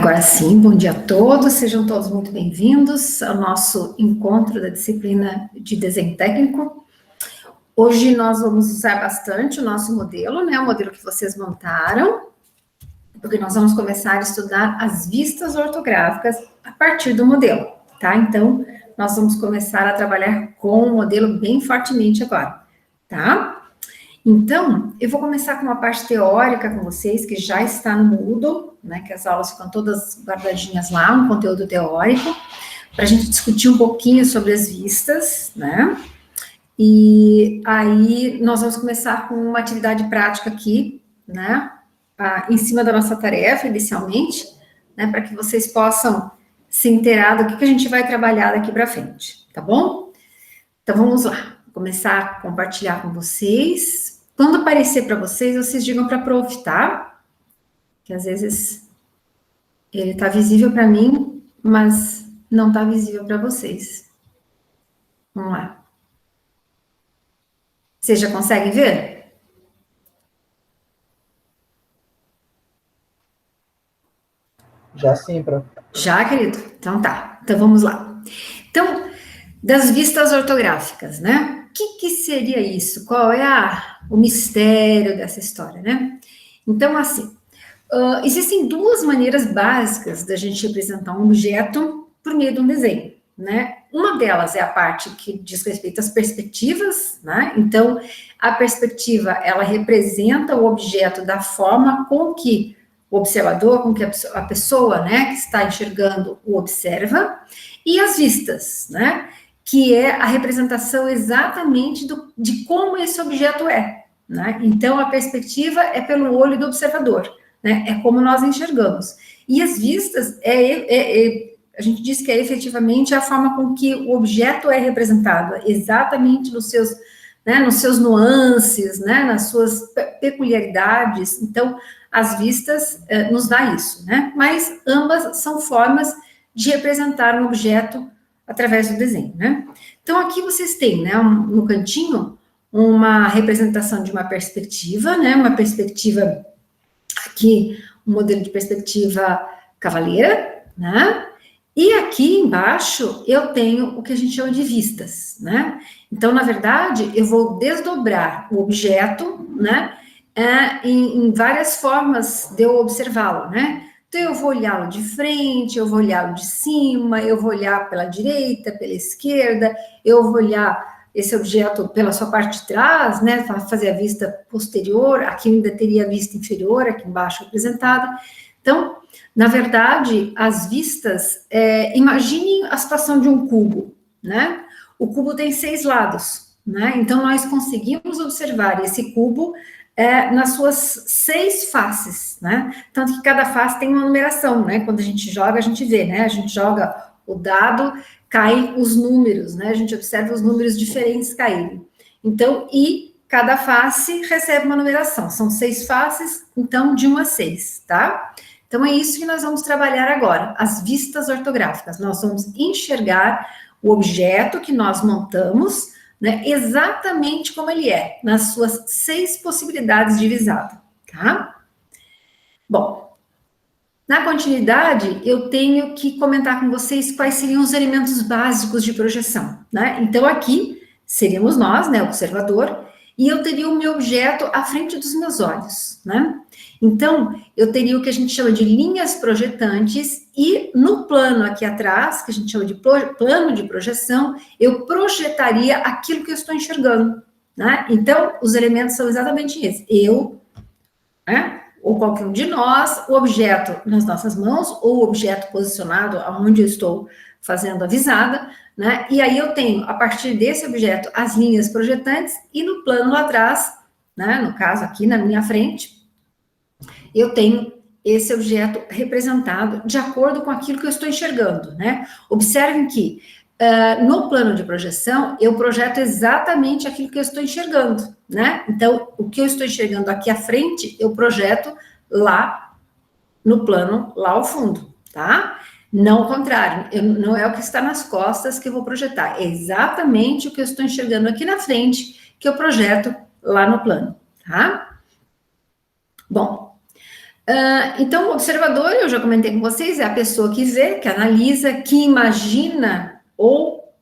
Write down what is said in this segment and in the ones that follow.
Agora sim, bom dia a todos, sejam todos muito bem-vindos ao nosso encontro da disciplina de desenho técnico. Hoje nós vamos usar bastante o nosso modelo, né, o modelo que vocês montaram, porque nós vamos começar a estudar as vistas ortográficas a partir do modelo, tá? Então, nós vamos começar a trabalhar com o modelo bem fortemente agora, tá? Então, eu vou começar com uma parte teórica com vocês, que já está no Moodle, né, que as aulas ficam todas guardadinhas lá, um conteúdo teórico, para a gente discutir um pouquinho sobre as vistas, né, e aí nós vamos começar com uma atividade prática aqui, né, em cima da nossa tarefa, inicialmente, né, para que vocês possam se inteirar do que a gente vai trabalhar daqui para frente, tá bom? Então, vamos lá, vou começar a compartilhar com vocês. Quando aparecer para vocês, vocês digam para a prof, tá? Que às vezes ele está visível para mim, mas não está visível para vocês. Vamos lá. Vocês já conseguem ver? Já sim, prof. Já, querido? Então tá. Então vamos lá. Então, das vistas ortográficas, né? O que seria isso? Qual é o mistério dessa história, né? Então, assim, existem duas maneiras básicas da gente representar um objeto por meio de um desenho, né? Uma delas é a parte que diz respeito às perspectivas, né? Então, a perspectiva, ela representa o objeto da forma com que o observador, com que a pessoa, né, que está enxergando o observa, e as vistas, né? Que é a representação exatamente de como esse objeto é, né? Então, a perspectiva é pelo olho do observador, né? É como nós enxergamos. E as vistas, a gente diz que é efetivamente a forma com que o objeto é representado, exatamente nos seus nuances, né? Nas suas peculiaridades. Então, as vistas nos dá isso, né? Mas ambas são formas de representar um objeto através do desenho, né? Então, aqui vocês têm, né, no cantinho, uma representação de uma perspectiva, né, uma perspectiva, aqui, um modelo de perspectiva cavaleira, né, e aqui embaixo eu tenho o que a gente chama de vistas, né, então, na verdade, eu vou desdobrar o objeto, né, em várias formas de eu observá-lo, né, então, eu vou olhá-lo de frente, eu vou olhá-lo de cima, eu vou olhar pela direita, pela esquerda, eu vou olhar esse objeto pela sua parte de trás, né, para fazer a vista posterior, aqui ainda teria a vista inferior, aqui embaixo representada. Então, na verdade, as vistas, imaginem a situação de um cubo, né? O cubo tem 6 lados, né? Então, nós conseguimos observar esse cubo nas suas 6 faces, né? Tanto que cada face tem uma numeração, né? Quando a gente joga, a gente vê, né? A gente joga o dado, caem os números, né? A gente observa os números diferentes caírem. Então, e cada face recebe uma numeração. São 6 faces, então, de 1 a 6, tá? Então, é isso que nós vamos trabalhar agora, as vistas ortográficas. Nós vamos enxergar o objeto que nós montamos, né, exatamente como ele é, nas suas 6 possibilidades de visado, tá? Bom, na continuidade, eu tenho que comentar com vocês quais seriam os elementos básicos de projeção, né? Então, aqui, seríamos nós, né, o observador, e eu teria o meu objeto à frente dos meus olhos, né? Então, eu teria o que a gente chama de linhas projetantes e no plano aqui atrás, que a gente chama de plano de projeção, eu projetaria aquilo que eu estou enxergando, né? Então, os elementos são exatamente esses. Eu, né? Ou qualquer um de nós, o objeto nas nossas mãos, ou o objeto posicionado aonde eu estou fazendo a visada, né? E aí eu tenho, a partir desse objeto, as linhas projetantes, e no plano lá atrás, né? No caso aqui na minha frente, eu tenho esse objeto representado de acordo com aquilo que eu estou enxergando, né? Observem que no plano de projeção, eu projeto exatamente aquilo que eu estou enxergando, né? Então, o que eu estou enxergando aqui à frente, eu projeto lá no plano, lá ao fundo, tá? Não o contrário, não é o que está nas costas que eu vou projetar, é exatamente o que eu estou enxergando aqui na frente que eu projeto lá no plano, tá? Bom, Então, o observador, eu já comentei com vocês, é a pessoa que vê, que analisa, que imagina ou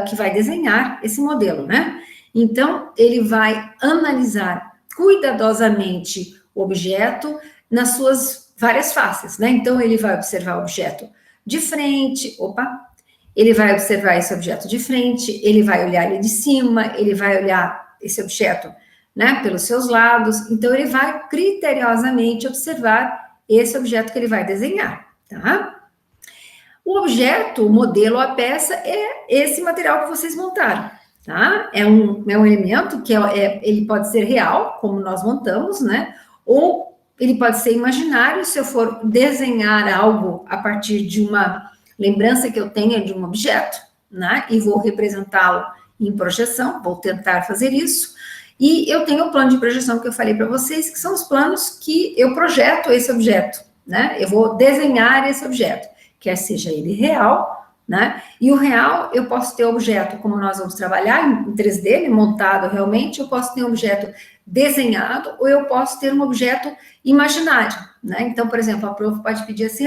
que vai desenhar esse modelo, né? Então, ele vai analisar cuidadosamente o objeto nas suas várias faces, né? Então, ele vai observar o objeto de frente, ele vai observar esse objeto de frente, ele vai olhar ele de cima, ele vai olhar esse objeto, né, pelos seus lados. Então, ele vai criteriosamente observar esse objeto que ele vai desenhar, tá? O objeto, o modelo, a peça é esse material que vocês montaram, tá? É um elemento que ele pode ser real, como nós montamos, né? Ou ele pode ser imaginário, se eu for desenhar algo a partir de uma lembrança que eu tenha de um objeto, né? E vou representá-lo em projeção, vou tentar fazer isso. E eu tenho o plano de projeção que eu falei para vocês, que são os planos que eu projeto esse objeto, né? Eu vou desenhar esse objeto, quer seja ele real, né? E o real, eu posso ter objeto, como nós vamos trabalhar em 3D, montado realmente, eu posso ter um objeto desenhado, ou eu posso ter um objeto imaginário, né? Então, por exemplo, a prof pode pedir assim,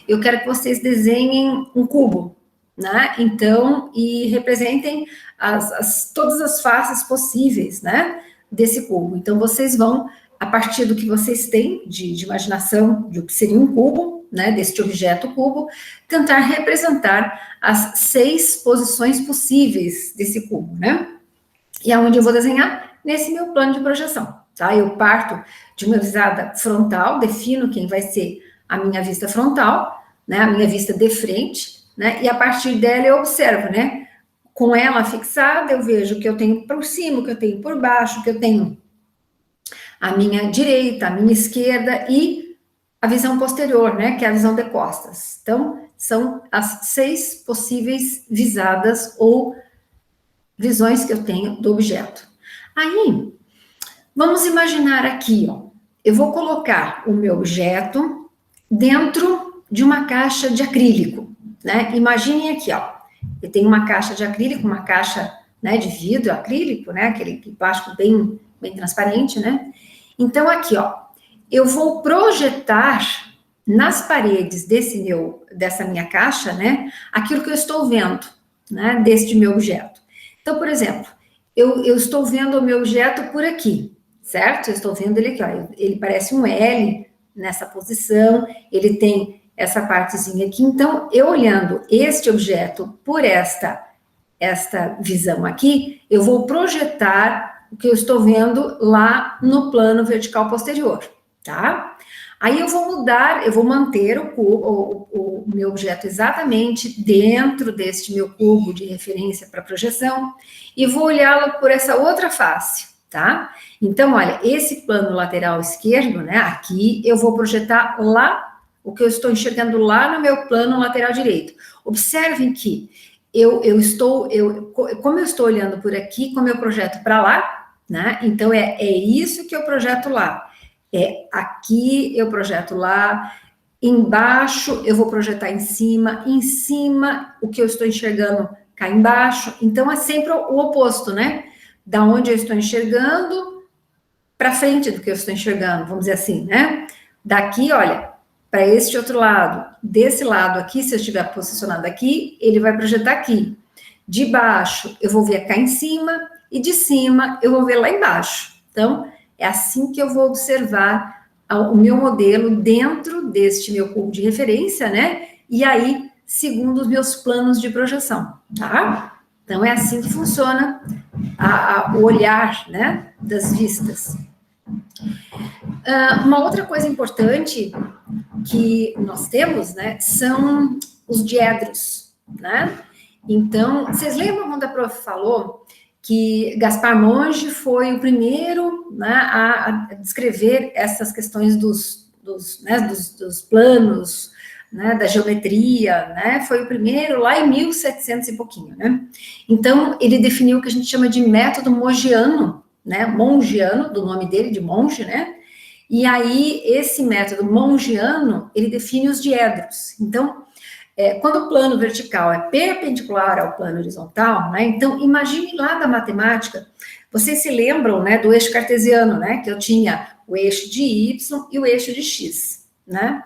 eu quero que vocês desenhem um cubo, né? Então, e representem todas as faces possíveis, né, desse cubo. Então, vocês vão, a partir do que vocês têm de imaginação do que seria um cubo, né, deste objeto cubo, tentar representar as 6 posições possíveis desse cubo, né? E aonde eu vou desenhar? Nesse meu plano de projeção, tá? Eu parto de uma visada frontal, defino quem vai ser a minha vista frontal, né, a minha vista de frente, né, e a partir dela eu observo, né, com ela fixada, eu vejo o que eu tenho por cima, o que eu tenho por baixo, o que eu tenho à minha direita, à minha esquerda e a visão posterior, né, que é a visão de costas. Então, são as 6 possíveis visadas ou visões que eu tenho do objeto. Aí, vamos imaginar aqui, ó, eu vou colocar o meu objeto dentro de uma caixa de acrílico, né? Imaginem aqui, ó, eu tenho uma caixa de acrílico, uma caixa, né, de vidro acrílico, né, aquele plástico bem transparente, né? Então, aqui, ó, eu vou projetar nas paredes dessa minha caixa, né, aquilo que eu estou vendo, né, deste meu objeto. Então, por exemplo, eu estou vendo o meu objeto por aqui, certo? Eu estou vendo ele aqui, ó, ele parece um L nessa posição, ele tem essa partezinha aqui. Então, eu olhando este objeto por esta visão aqui, eu vou projetar o que eu estou vendo lá no plano vertical posterior, tá? Aí eu vou mudar, eu vou manter o meu objeto exatamente dentro deste meu cubo de referência para projeção e vou olhá-lo por essa outra face, tá? Então, olha, esse plano lateral esquerdo, né, aqui eu vou projetar lá o que eu estou enxergando lá no meu plano lateral direito. Observem que como eu estou olhando por aqui, como eu projeto para lá, né? Então, é isso que eu projeto lá. Aqui eu projeto lá, embaixo eu vou projetar em cima o que eu estou enxergando cá embaixo. Então, é sempre o oposto, né? Da onde eu estou enxergando para frente do que eu estou enxergando, vamos dizer assim, né? Daqui, olha, para este outro lado, desse lado aqui, se eu estiver posicionado aqui, ele vai projetar aqui. De baixo, eu vou ver cá em cima, e de cima, eu vou ver lá embaixo. Então, é assim que eu vou observar o meu modelo dentro deste meu cubo de referência, né? E aí, segundo os meus planos de projeção, tá? Então, é assim que funciona o olhar, né, das vistas. Uma outra coisa importante que nós temos, né, são os diedros, né? Então, vocês lembram quando a prof falou que Gaspar Monge foi o primeiro, né, a descrever essas questões dos planos, né, da geometria, né? Foi o primeiro lá em 1700 e pouquinho, né? Então, ele definiu o que a gente chama de método mongiano, né? Mongiano, do nome dele, de monge, né? E aí, esse método mongiano, ele define os diedros. Então, quando o plano vertical é perpendicular ao plano horizontal, né? Então, imagine lá da matemática, vocês se lembram, né, do eixo cartesiano, né? Que eu tinha O eixo de Y e o eixo de X, né?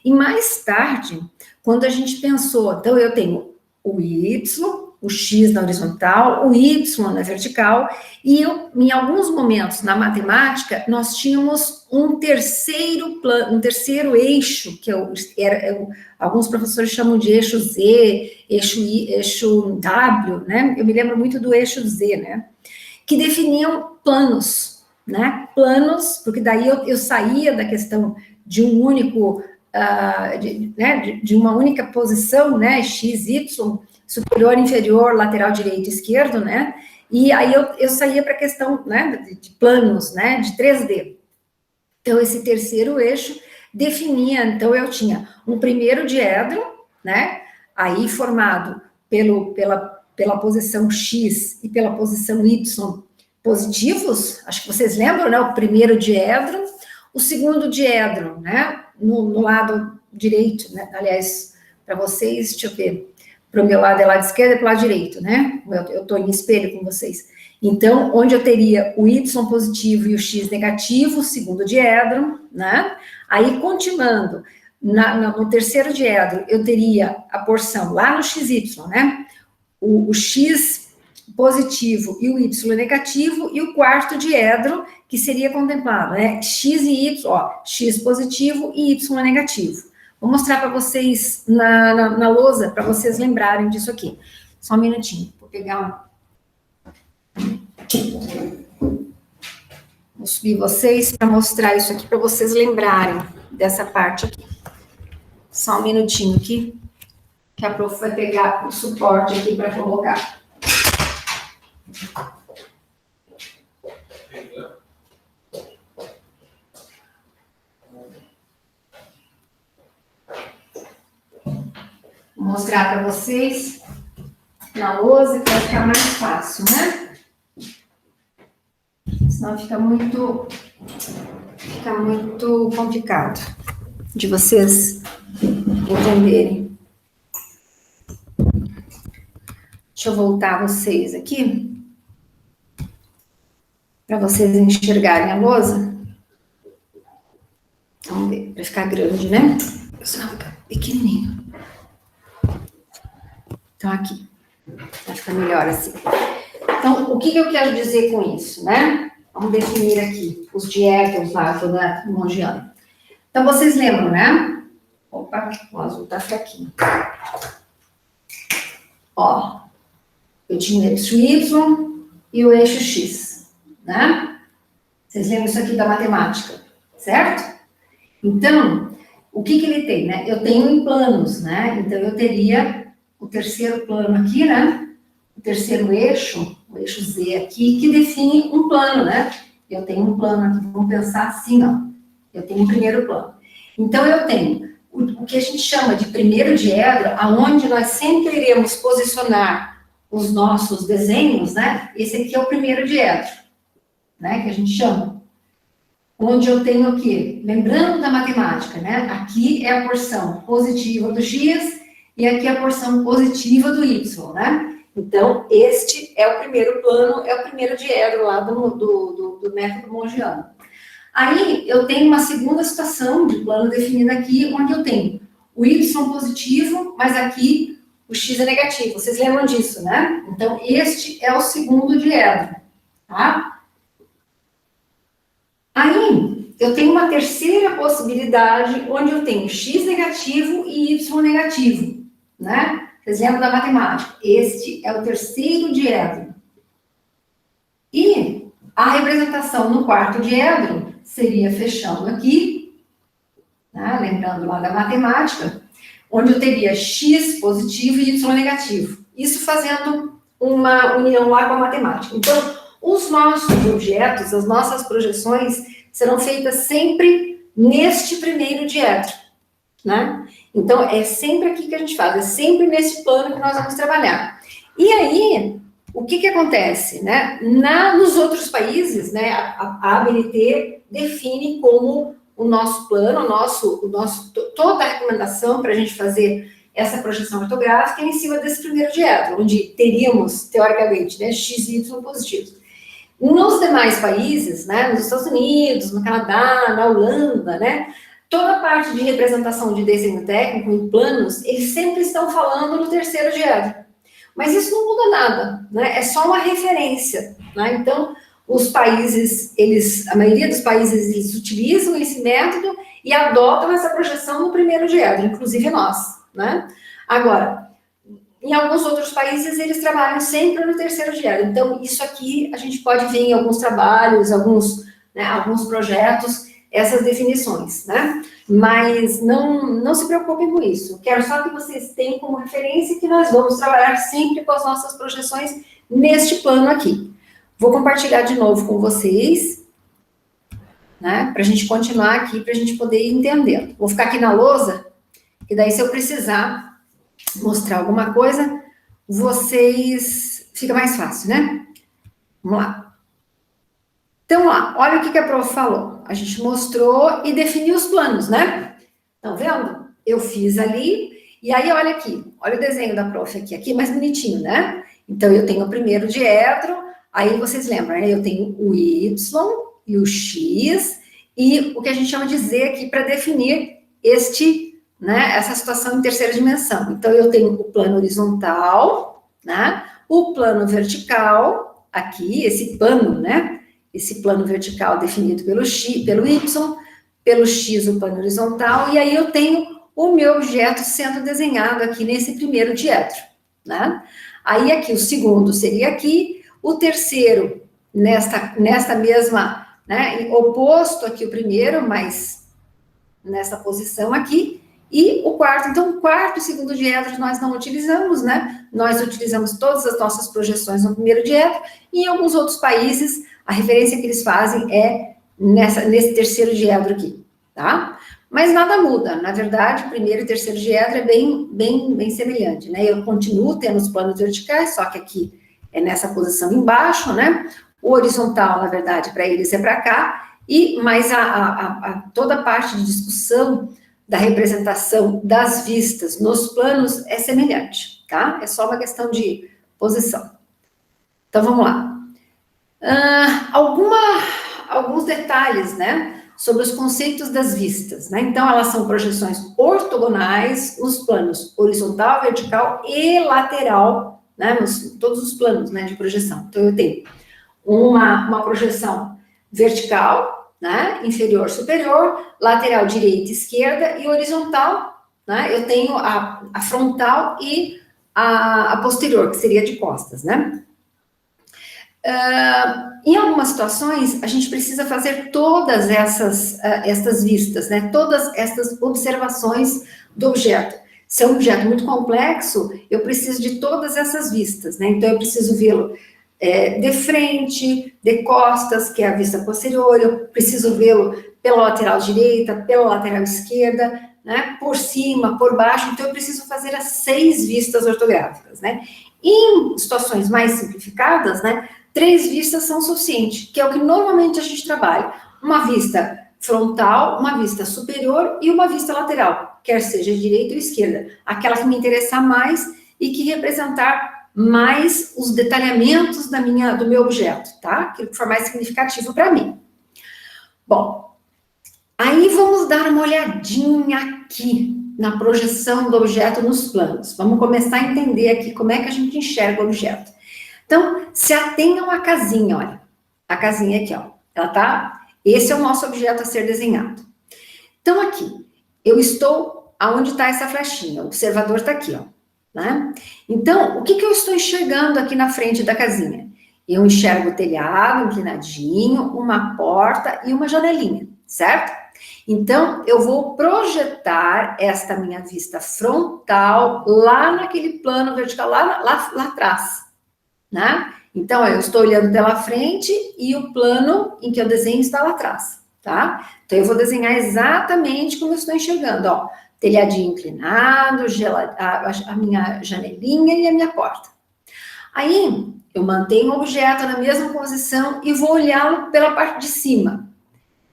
E mais tarde, quando a gente pensou, então eu tenho o Y, o X na horizontal, o Y na vertical, e em alguns momentos na matemática, nós tínhamos um terceiro plano, um terceiro eixo, que alguns professores chamam de eixo Z, eixo W, né? Eu me lembro muito do eixo Z, né? Que definiam planos, né? Planos, porque daí eu saía da questão de um único, de uma única posição, né? X, Y, superior, inferior, lateral direito, esquerdo, né? E aí eu saía para a questão, né, de planos, né, de 3D. Então, esse terceiro eixo definia, então eu tinha um primeiro diedro, né, aí formado pela posição X e pela posição Y positivos, acho que vocês lembram, né, o primeiro diedro, o segundo diedro, né, no lado direito, né, aliás, para vocês, deixa eu ver, para o meu lado é lado esquerdo e para o lado direito, né? Eu estou em espelho com vocês. Então, onde eu teria o Y positivo e o X negativo, segundo diedro, né? Aí, continuando, no terceiro diedro, eu teria a porção lá no XY, né? O X positivo e o Y negativo, e o quarto diedro, que seria contemplado, né? X e Y, ó, X positivo e Y negativo. Vou mostrar para vocês na lousa, para vocês lembrarem disso aqui. Só um minutinho, vou pegar Vou subir vocês para mostrar isso aqui, para vocês lembrarem dessa parte aqui. Só um minutinho aqui, que a prof vai pegar o suporte aqui para colocar. Vou mostrar para vocês na lousa, que vai ficar mais fácil, né? Senão fica muito complicado de vocês entenderem. Deixa eu voltar vocês aqui, para vocês enxergarem a lousa. Vamos ver, para ficar grande, né? Senão fica pequenininho. Então, aqui. Vai ficar melhor assim. Então, o que eu quero dizer com isso, né? Vamos definir aqui os diédros lá do Mongiano. Então, vocês lembram, né? Opa, o azul tá fraquinho. Ó, eu tinha o eixo Y e o eixo X, né? Vocês lembram isso aqui da matemática, certo? Então, o que ele tem, né? Eu tenho em planos, né? Então, eu teria o terceiro plano aqui, né? O terceiro eixo, o eixo Z aqui, que define um plano, né? Eu tenho um plano aqui, vamos pensar assim, ó. Eu tenho um primeiro plano. Então, eu tenho o que a gente chama de primeiro diedro, aonde nós sempre iremos posicionar os nossos desenhos, né? Esse aqui é o primeiro diedro, né? Que a gente chama. Onde eu tenho aqui, lembrando da matemática, né? Aqui é a porção positiva do X e aqui é a porção positiva do Y, né? Então, este é o primeiro plano, é o primeiro diedro lá do método Mongiano. Aí, eu tenho uma segunda situação de plano definida aqui, onde eu tenho o Y positivo, mas aqui o X é negativo. Vocês lembram disso, né? Então, este é o segundo diedro, tá? Aí, eu tenho uma terceira possibilidade, onde eu tenho X negativo e Y negativo, né? Vocês lembram da matemática? Este é o terceiro diedro. E a representação no quarto diedro seria fechando aqui, né? Lembrando lá da matemática, onde eu teria X positivo e Y negativo. Isso fazendo uma união lá com a matemática. Então, os nossos objetos, as nossas projeções, serão feitas sempre neste primeiro diedro, né? Então, é sempre aqui que a gente faz, é sempre nesse plano que nós vamos trabalhar. E aí, o que acontece, né? Nos outros países, né, a ABNT define como o nosso plano, toda a recomendação para a gente fazer essa projeção ortográfica é em cima desse primeiro diedro, onde teríamos, teoricamente, né, X e Y positivos. Nos demais países, né, nos Estados Unidos, no Canadá, na Holanda, né, toda a parte de representação de desenho técnico em planos, eles sempre estão falando no terceiro diedro. Mas isso não muda nada, né? É só uma referência, né? Então, os países, a maioria dos países, eles utilizam esse método e adotam essa projeção no primeiro diedro, inclusive nós, né? Agora, em alguns outros países, eles trabalham sempre no terceiro diedro. Então, isso aqui a gente pode ver em alguns trabalhos, alguns projetos, essas definições, né? Mas não se preocupem com isso. Quero só que vocês tenham como referência que nós vamos trabalhar sempre com as nossas projeções neste plano aqui. Vou compartilhar de novo com vocês, né? Para a gente continuar aqui, para a gente poder ir entendendo. Vou ficar aqui na lousa, e daí se eu precisar mostrar alguma coisa, fica mais fácil, né? Vamos lá. Então, lá, olha o que a prof falou. A gente mostrou e definiu os planos, né? Estão vendo? Eu fiz ali, e aí olha aqui, olha o desenho da prof aqui é mais bonitinho, né? Então, eu tenho o primeiro diedro, aí vocês lembram, né? Eu tenho o Y e o X, e o que a gente chama de Z aqui para definir essa situação em terceira dimensão. Então, eu tenho o plano horizontal, né? O plano vertical, aqui, esse pano, né? Esse plano vertical definido pelo Y, pelo X o plano horizontal, e aí eu tenho o meu objeto sendo desenhado aqui nesse primeiro diedro, né? Aí aqui o segundo seria aqui, o terceiro nesta mesma, né, oposto aqui o primeiro, mas nessa posição aqui, e o quarto, então o quarto e segundo diedro nós não utilizamos, né? Nós utilizamos todas as nossas projeções no primeiro diedro, e em alguns outros países a referência que eles fazem é nesse terceiro diedro aqui, tá? Mas nada muda, na verdade, o primeiro e terceiro diedro é bem semelhante, né? Eu continuo tendo os planos verticais, só que aqui é nessa posição embaixo, né? O horizontal, na verdade, para eles é para cá, mas toda a parte de discussão da representação das vistas nos planos é semelhante, tá? É só uma questão de posição. Então, vamos lá. Alguns detalhes, né, sobre os conceitos das vistas, né? Então, elas são projeções ortogonais nos planos horizontal, vertical e lateral, né, todos os planos, né, de projeção. Então, eu tenho uma projeção vertical, né, inferior, superior, lateral, direita, esquerda e horizontal, né, eu tenho a frontal e a posterior, que seria de costas, né? Em algumas situações, a gente precisa fazer todas essas vistas, né? Todas essas observações do objeto. Se é um objeto muito complexo, eu preciso de todas essas vistas, né? Então, eu preciso vê-lo de frente, de costas, que é a vista posterior, eu preciso vê-lo pela lateral direita, pela lateral esquerda, né? Por cima, por baixo. Então, eu preciso fazer as 6 vistas ortográficas, né? Em situações mais simplificadas, né? 3 vistas são suficientes, que é o que normalmente a gente trabalha. Uma vista frontal, uma vista superior e uma vista lateral, quer seja direita ou esquerda. Aquela que me interessar mais e que representar mais os detalhamentos do meu objeto, tá? Aquilo que for mais significativo para mim. Bom, aí vamos dar uma olhadinha aqui na projeção do objeto nos planos. Vamos começar a entender aqui como é que a gente enxerga o objeto. Então, se atenham à casinha, olha. A casinha aqui, ó. Ela tá... Esse é o nosso objeto a ser desenhado. Então, aqui, eu estou aonde está essa flechinha. O observador está aqui, ó. Né? Então, o que eu estou enxergando aqui na frente da casinha? Eu enxergo o telhado inclinadinho, uma porta e uma janelinha, certo? Então, eu vou projetar esta minha vista frontal lá naquele plano vertical, lá atrás. Né? Então, eu estou olhando pela frente e o plano em que eu desenho está lá atrás, tá? Então, eu vou desenhar exatamente como eu estou enxergando, ó. Telhadinho inclinado, a minha janelinha e a minha porta. Aí, eu mantenho o objeto na mesma posição e vou olhá-lo pela parte de cima.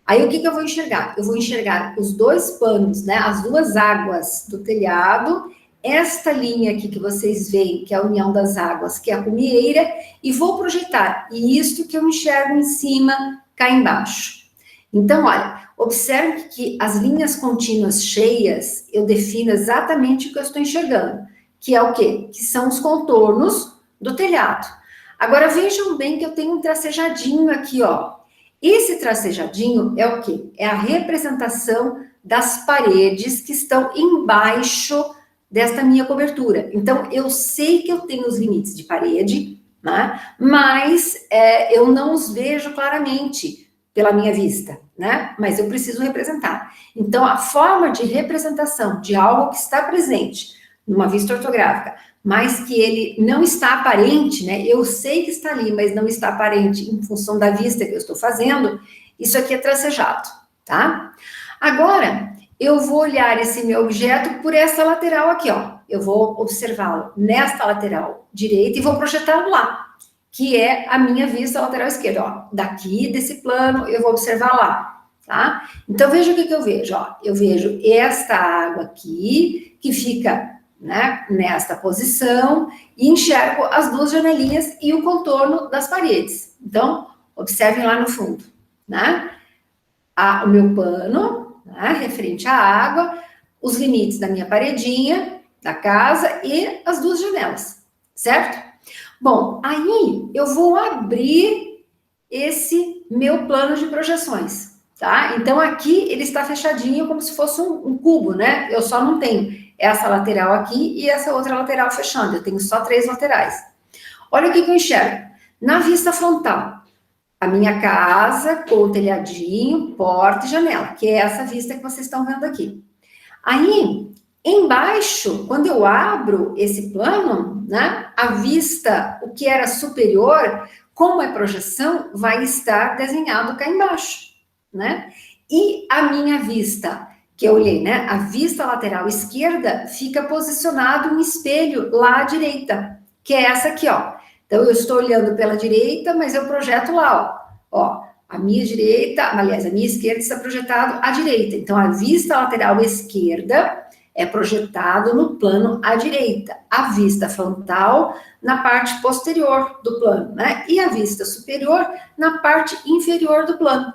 Aí, o que eu vou enxergar? Eu vou enxergar os 2 panos, né? As 2 águas do telhado esta linha aqui que vocês veem, que é a união das águas, que é a cumieira, e vou projetar isto que eu enxergo em cima, cá embaixo. Então, olha, observe que as linhas contínuas cheias, eu defino exatamente o que eu estou enxergando, que é o quê? Que são os contornos do telhado. Agora, vejam bem que eu tenho um tracejadinho aqui, ó. Esse tracejadinho é o quê? É a representação das paredes que estão embaixo desta minha cobertura. Então, eu sei que eu tenho os limites de parede, né? Mas eu não os vejo claramente pela minha vista, né? Mas eu preciso representar. Então, a forma de representação de algo que está presente numa vista ortográfica, mas que ele não está aparente, né? Eu sei que está ali, mas não está aparente em função da vista que eu estou fazendo, isso aqui é tracejado, tá? Agora, eu vou olhar esse meu objeto por essa lateral aqui, ó. Eu vou observá-lo nesta lateral direita e vou projetá-lo lá, que é a minha vista lateral esquerda, ó. Daqui, desse plano, eu vou observar lá, tá? Então, veja o que eu vejo, ó. Eu vejo esta água aqui, que fica, né, nesta posição, e enxergo as duas janelinhas e o contorno das paredes. Então, observem lá no fundo, né? O meu pano, né, referente à água, os limites da minha paredinha, da casa e as duas janelas, certo? Bom, aí eu vou abrir esse meu plano de projeções, tá? Então, aqui ele está fechadinho como se fosse um cubo, né? Eu só não tenho essa lateral aqui e essa outra lateral fechando. Eu tenho só 3 laterais. Olha o que eu enxergo. Na vista frontal, a minha casa com o telhadinho, porta e janela, que é essa vista que vocês estão vendo aqui. Aí, embaixo, quando eu abro esse plano, né, a vista, o que era superior, como é projeção, vai estar desenhado cá embaixo, né? E a minha vista, que eu olhei, né, a vista lateral esquerda fica posicionado um espelho lá à direita, que é essa aqui, ó. Então, eu estou olhando pela direita, mas eu projeto lá, ó. Ó, a minha direita, aliás, a minha esquerda está projetado à direita. Então, a vista lateral esquerda é projetado no plano à direita. A vista frontal na parte posterior do plano, né? E a vista superior na parte inferior do plano.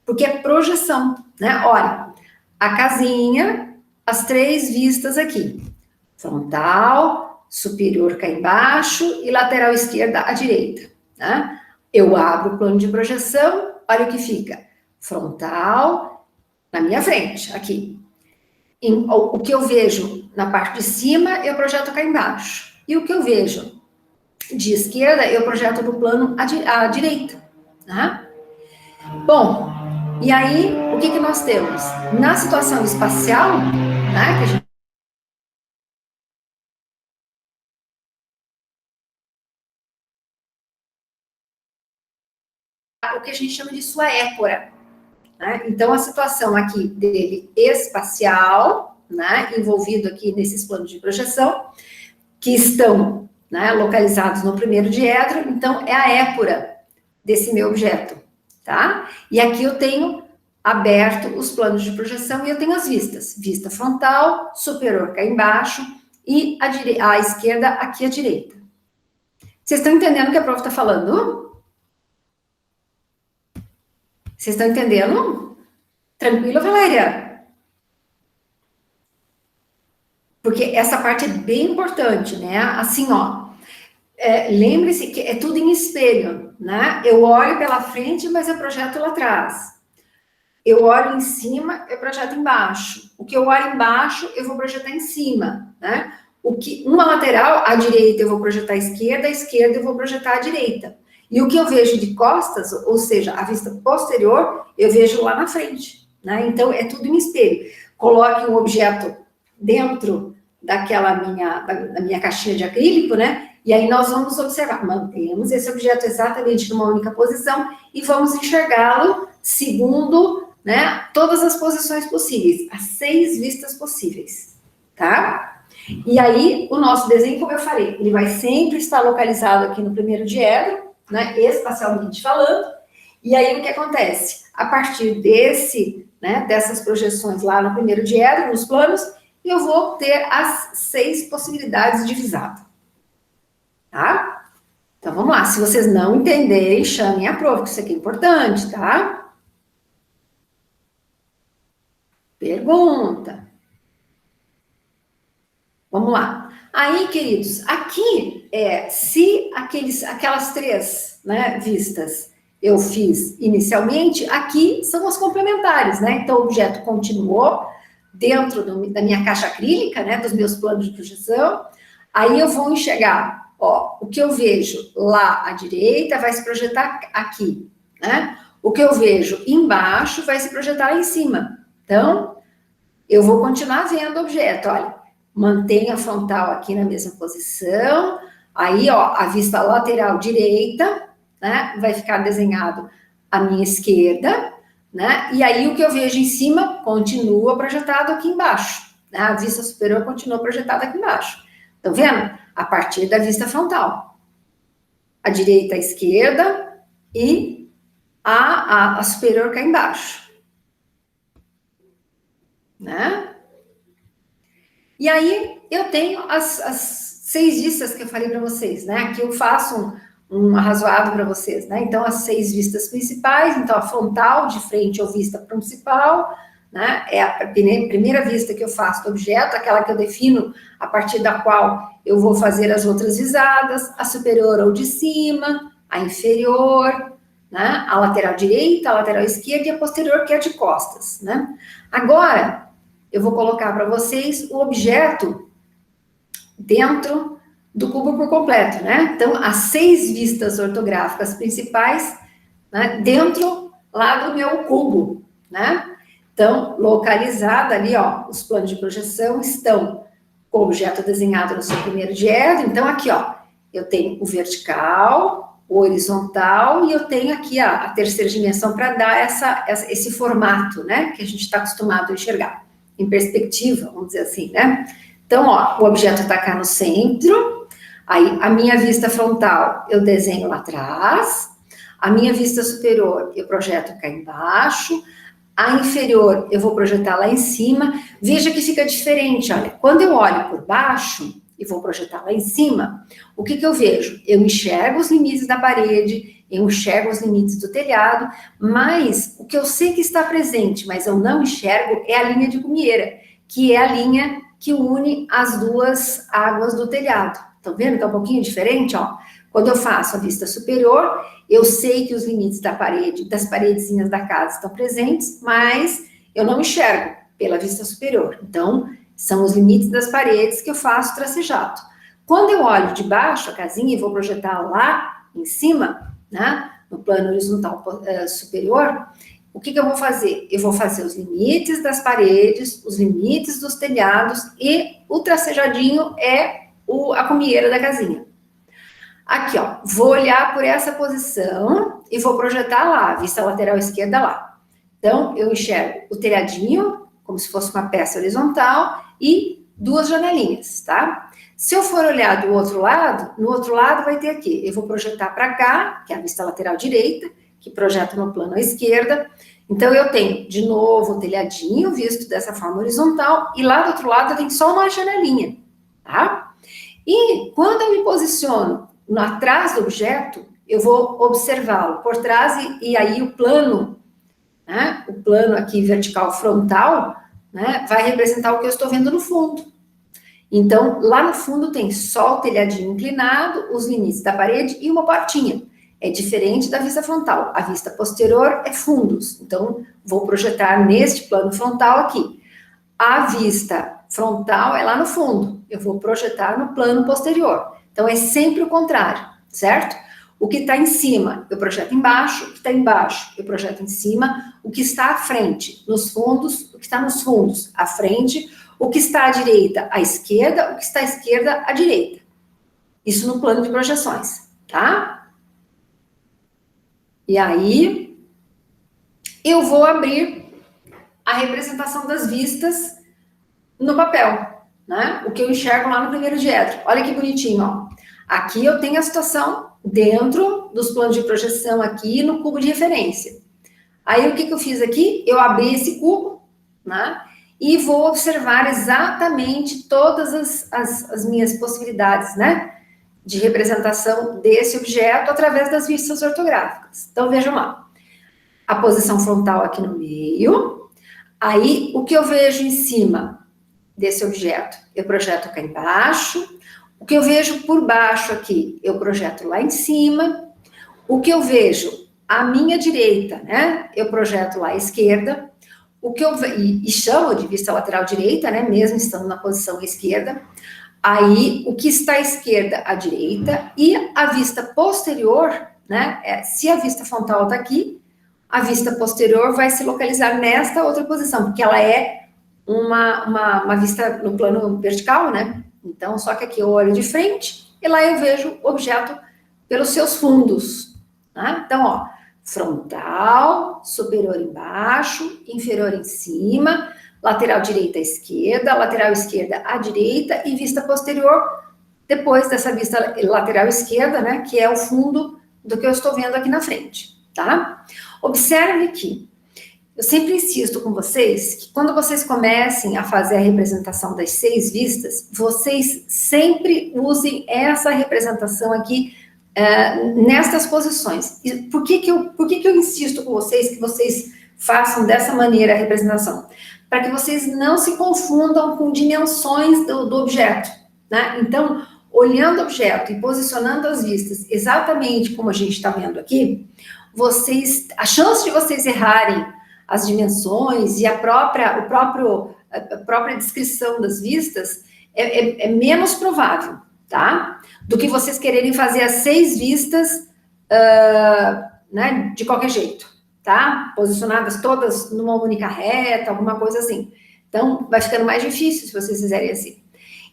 Porque é projeção, né? Olha, a casinha, as 3 vistas aqui. Frontal, superior cá embaixo e lateral esquerda à direita, né? Eu abro o plano de projeção, olha o que fica. Frontal, na minha frente, aqui. O que eu vejo na parte de cima, eu projeto cá embaixo. E o que eu vejo de esquerda, eu projeto no plano à direita, né? Bom, e aí, o que nós temos? Na situação espacial, né, que a gente o que a gente chama de sua épora, né? Então, a situação aqui dele espacial, né, envolvido aqui nesses planos de projeção, que estão, né, localizados no primeiro diedro, então é a épora desse meu objeto, tá? E aqui eu tenho aberto os planos de projeção e eu tenho as vistas. Vista frontal, superior cá embaixo e a esquerda aqui à direita. Vocês estão entendendo o que a prof está falando? Vocês estão entendendo? Tranquilo, Valéria? Porque essa parte é bem importante, né? Assim, ó, lembre-se que é tudo em espelho, né? Eu olho pela frente, mas eu projeto lá atrás. Eu olho em cima, eu projeto embaixo. O que eu olho embaixo, eu vou projetar em cima, né? Uma lateral, à direita, eu vou projetar à esquerda eu vou projetar à direita. E o que eu vejo de costas, ou seja, a vista posterior, eu vejo lá na frente, né? Então, é tudo em espelho. Coloque um objeto dentro da minha caixinha de acrílico, né? E aí nós vamos observar, mantemos esse objeto exatamente numa única posição e vamos enxergá-lo segundo, né, todas as posições possíveis, as 6 vistas possíveis, tá? E aí, o nosso desenho, como eu falei, ele vai sempre estar localizado aqui no primeiro diedro, né, espacialmente falando, e aí o que acontece? A partir dessas projeções lá no primeiro diedro, nos planos, e eu vou ter as 6 possibilidades de visada. Tá? Então, vamos lá. Se vocês não entenderem, chamem a prova, que isso aqui é importante, tá? Pergunta. Vamos lá. Aí, queridos, aqui, se aquelas 3, né, vistas eu fiz inicialmente, aqui são as complementares, né? Então, o objeto continuou dentro da minha caixa acrílica, né, dos meus planos de projeção. Aí eu vou enxergar, ó, o que eu vejo lá à direita vai se projetar aqui, né? O que eu vejo embaixo vai se projetar lá em cima. Então, eu vou continuar vendo o objeto, olha, mantenho a frontal aqui na mesma posição, aí, ó, a vista lateral direita, né, vai ficar desenhado à minha esquerda, né, e aí o que eu vejo em cima continua projetado aqui embaixo, né, a vista superior continua projetada aqui embaixo. Estão vendo? A partir da vista frontal. A direita, a esquerda e a superior cá embaixo. Né? E aí, eu tenho as 6 vistas que eu falei para vocês, né? Aqui eu faço um arrazoado para vocês, né? Então, as 6 vistas principais, então a frontal, de frente ou vista principal, né? É a primeira vista que eu faço do objeto, aquela que eu defino a partir da qual eu vou fazer as outras visadas, a superior ou de cima, a inferior, né? A lateral direita, a lateral esquerda e a posterior, que é a de costas, né? Agora, eu vou colocar para vocês o objeto dentro do cubo por completo, né? Então, as 6 vistas ortográficas principais, né, dentro lá do meu cubo, né? Então, localizada ali, ó, os planos de projeção estão com o objeto desenhado no seu primeiro diedro. Então, aqui, ó, eu tenho o vertical, o horizontal, e eu tenho aqui a terceira dimensão para dar esse formato, né, que a gente está acostumado a enxergar, em perspectiva, vamos dizer assim, né? Então, ó, o objeto está cá no centro, aí a minha vista frontal eu desenho lá atrás, a minha vista superior eu projeto cá embaixo, a inferior eu vou projetar lá em cima. Veja que fica diferente, olha, quando eu olho por baixo e vou projetar lá em cima, o que eu vejo? Eu enxergo os limites da parede, eu enxergo os limites do telhado, mas o que eu sei que está presente, mas eu não enxergo, é a linha de cumieira, que é a linha que une as duas águas do telhado. Estão vendo que é um pouquinho diferente, ó? Quando eu faço a vista superior, eu sei que os limites da parede, das paredezinhas da casa estão presentes, mas eu não enxergo pela vista superior. Então, são os limites das paredes que eu faço tracejado. Quando eu olho de baixo a casinha e vou projetar lá em cima, né, no plano horizontal superior, o que eu vou fazer? Eu vou fazer os limites das paredes, os limites dos telhados e o tracejadinho é a cumieira da casinha. Aqui, ó, vou olhar por essa posição e vou projetar lá, vista lateral esquerda lá. Então, eu enxergo o telhadinho, como se fosse uma peça horizontal, e 2 janelinhas, tá? Se eu for olhar do outro lado, no outro lado vai ter aqui, eu vou projetar para cá, que é a vista lateral direita, que projeta no plano à esquerda. Então, eu tenho, de novo, o telhadinho visto dessa forma horizontal, e lá do outro lado eu tenho só uma janelinha, tá? E quando eu me posiciono atrás do objeto, eu vou observá-lo por trás e aí o plano, né, o plano aqui vertical frontal, né, vai representar o que eu estou vendo no fundo. Então, lá no fundo tem só o telhadinho inclinado, os limites da parede e uma portinha. É diferente da vista frontal. A vista posterior é fundos. Então, vou projetar neste plano frontal aqui. A vista frontal é lá no fundo. Eu vou projetar no plano posterior. Então, é sempre o contrário, certo? O que está em cima, eu projeto embaixo. O que está embaixo, eu projeto em cima. O que está à frente, nos fundos. O que está nos fundos, à frente. O que está à direita, à esquerda. O que está à esquerda, à direita. Isso no plano de projeções, tá? E aí, eu vou abrir a representação das vistas no papel, né? O que eu enxergo lá no primeiro diedro. Olha que bonitinho, ó. Aqui eu tenho a situação dentro dos planos de projeção aqui no cubo de referência. Aí, o que eu fiz aqui? Eu abri esse cubo, né? e vou observar exatamente todas as minhas possibilidades, né, de representação desse objeto através das vistas ortográficas. Então, vejam lá, a posição frontal aqui no meio, aí o que eu vejo em cima desse objeto, eu projeto cá embaixo, o que eu vejo por baixo aqui, eu projeto lá em cima, o que eu vejo à minha direita, né, eu projeto lá à esquerda, o que eu e chamo de vista lateral direita, né, mesmo estando na posição esquerda, aí o que está à esquerda, à direita, e a vista posterior, né, se a vista frontal está aqui, a vista posterior vai se localizar nesta outra posição, porque ela é uma vista no plano vertical, né? Então, só que aqui eu olho de frente e lá eu vejo o objeto pelos seus fundos, tá? Então, ó, frontal, superior embaixo, inferior em cima, lateral direita à esquerda, lateral esquerda à direita e vista posterior depois dessa vista lateral esquerda, né, que é o fundo do que eu estou vendo aqui na frente, tá? Observe que eu sempre insisto com vocês que quando vocês comecem a fazer a representação das 6 vistas, vocês sempre usem essa representação aqui nestas posições. E por que eu insisto com vocês que vocês façam dessa maneira a representação? Para que vocês não se confundam com dimensões do objeto, né? Então, olhando o objeto e posicionando as vistas exatamente como a gente está vendo aqui, a chance de vocês errarem as dimensões e a própria descrição das vistas é menos provável, tá? Do que vocês quererem fazer as 6 vistas, né, de qualquer jeito, tá? Posicionadas todas numa única reta, alguma coisa assim. Então, vai ficando mais difícil se vocês fizerem assim.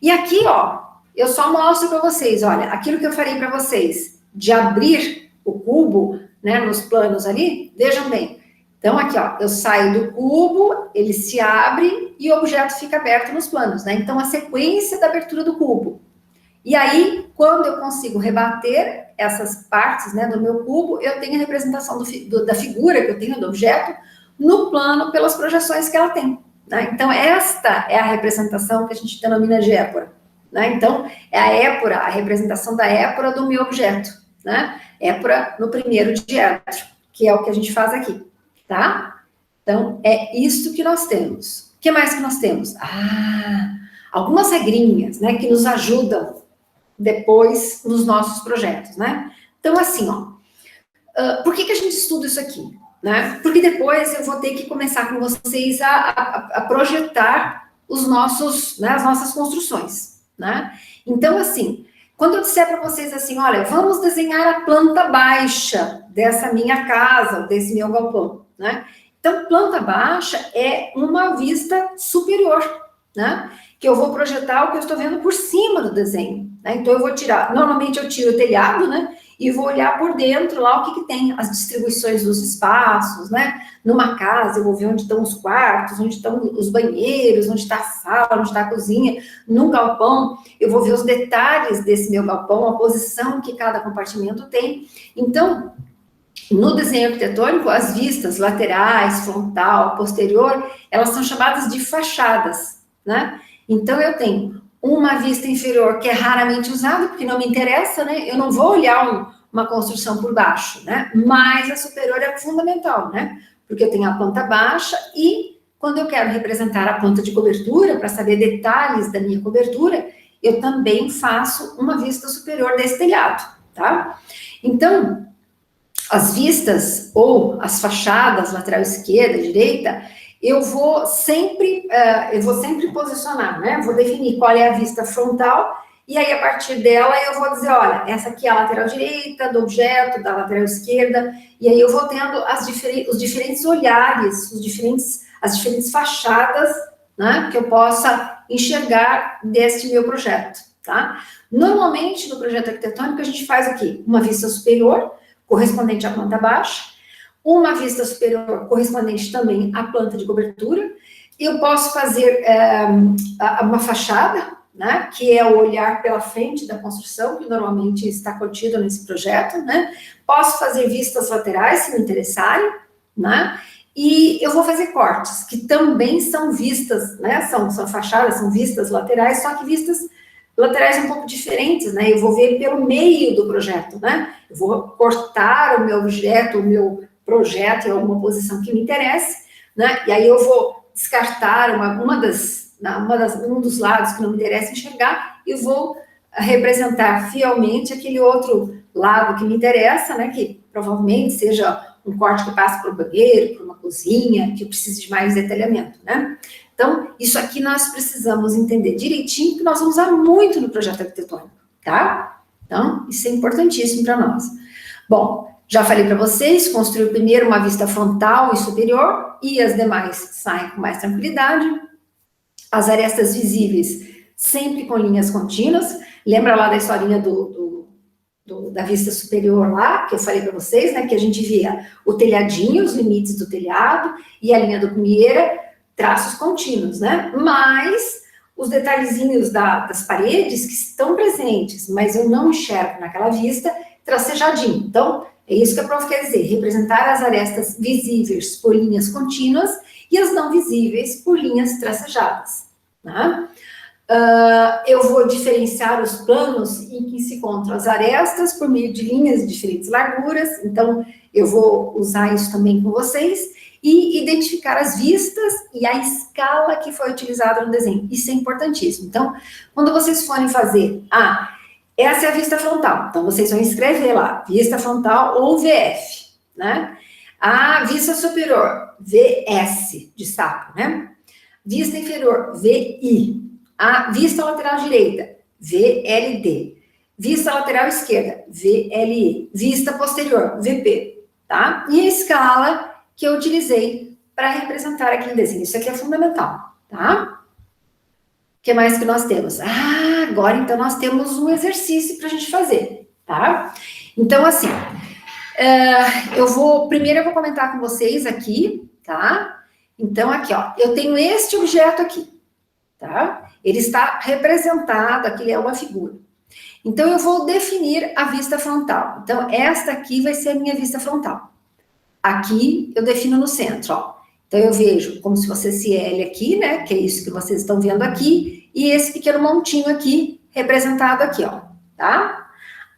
E aqui, ó, eu só mostro para vocês, olha, aquilo que eu falei para vocês, de abrir o cubo, né, nos planos ali, vejam bem. Então, aqui, ó, eu saio do cubo, ele se abre e o objeto fica aberto nos planos, né? Então, a sequência da abertura do cubo. E aí, quando eu consigo rebater essas partes, né, do meu cubo, eu tenho a representação da figura que eu tenho do objeto no plano pelas projeções que ela tem, né? Então, esta é a representação que a gente denomina de épora, né? Então, é a épora, a representação da épora do meu objeto, né? Épora no primeiro diâmetro, que é o que a gente faz aqui. Tá? Então, é isto que nós temos. O que mais que nós temos? Algumas regrinhas, né, que nos ajudam depois nos nossos projetos, né? Então, assim, ó, por que a gente estuda isso aqui? Né? Porque depois eu vou ter que começar com vocês a projetar os nossos, né, as nossas construções, né? Então, assim, quando eu disser para vocês assim, olha, vamos desenhar a planta baixa dessa minha casa, desse meu galpão, né? Então, planta baixa é uma vista superior, né? Que eu vou projetar o que eu estou vendo por cima do desenho, né? Então, eu vou tirar, normalmente eu tiro o telhado, né? E vou olhar por dentro lá o que tem, as distribuições dos espaços, né? Numa casa, eu vou ver onde estão os quartos, onde estão os banheiros, onde está a sala, onde está a cozinha. Num galpão, eu vou ver os detalhes desse meu galpão, a posição que cada compartimento tem. Então, no desenho arquitetônico, as vistas laterais, frontal, posterior, elas são chamadas de fachadas, né? Então, eu tenho uma vista inferior que é raramente usada, porque não me interessa, né? Eu não vou olhar uma construção por baixo, né? Mas a superior é fundamental, né? Porque eu tenho a planta baixa e quando eu quero representar a planta de cobertura, para saber detalhes da minha cobertura, eu também faço uma vista superior desse telhado, tá? Então, as vistas ou as fachadas, lateral esquerda, direita, eu vou sempre posicionar, né? Vou definir qual é a vista frontal e aí a partir dela eu vou dizer, olha, essa aqui é a lateral direita do objeto, da lateral esquerda, e aí eu vou tendo os diferentes olhares, as diferentes fachadas, né? Que eu possa enxergar deste meu projeto, tá? Normalmente no projeto arquitetônico a gente faz o quê? Uma vista superior, correspondente à planta baixa, uma vista superior correspondente também à planta de cobertura. Eu posso fazer uma fachada, né, que é o olhar pela frente da construção, que normalmente está contido nesse projeto, né? Posso fazer vistas laterais, se me interessarem, né? E eu vou fazer cortes, que também são vistas, né? São fachadas, são vistas laterais, só que vistas laterais um pouco diferentes, né? Eu vou ver pelo meio do projeto, né? Eu vou cortar o meu objeto, o meu projeto em alguma posição que me interesse, né? E aí eu vou descartar um dos lados que não me interessa enxergar e vou representar fielmente aquele outro lado que me interessa, né? Que provavelmente seja um corte que passa por um banheiro, por uma cozinha, que precisa de mais detalhamento, né? Então, isso aqui nós precisamos entender direitinho, que nós vamos usar muito no projeto arquitetônico, tá? Então, isso é importantíssimo para nós. Bom, já falei para vocês, construir primeiro uma vista frontal e superior, e as demais saem com mais tranquilidade. As arestas visíveis, sempre com linhas contínuas. Lembra lá da historinha da vista superior lá, que eu falei para vocês, né, que a gente via o telhadinho, os limites do telhado, e a linha do cunheira, traços contínuos, né, mas os detalhezinhos das paredes que estão presentes, mas eu não enxergo naquela vista, tracejadinho. Então, é isso que a prof quer dizer, representar as arestas visíveis por linhas contínuas e as não visíveis por linhas tracejadas, né? Eu vou diferenciar os planos em que se encontram as arestas por meio de linhas de diferentes larguras, então eu vou usar isso também com vocês, e identificar as vistas e a escala que foi utilizada no desenho, isso é importantíssimo. Então, quando vocês forem fazer, essa é a vista frontal, então vocês vão escrever lá, vista frontal ou VF, né? A vista superior, VS, de sapo, né? Vista inferior, VI. A vista lateral direita, VLD. Vista lateral esquerda, VLE. Vista posterior, VP, tá? E a escala que eu utilizei para representar aqui no desenho. Isso aqui é fundamental, tá? O que mais que nós temos? Agora, então, nós temos um exercício para a gente fazer, tá? Então, assim, primeiro eu vou comentar com vocês aqui, tá? Então, aqui, ó, eu tenho este objeto aqui, tá? Ele está representado, aqui é uma figura. Então, eu vou definir a vista frontal. Então, esta aqui vai ser a minha vista frontal. Aqui, eu defino no centro, ó. Então, eu vejo como se fosse esse L aqui, né? Que é isso que vocês estão vendo aqui. E esse pequeno montinho aqui, representado aqui, ó. Tá?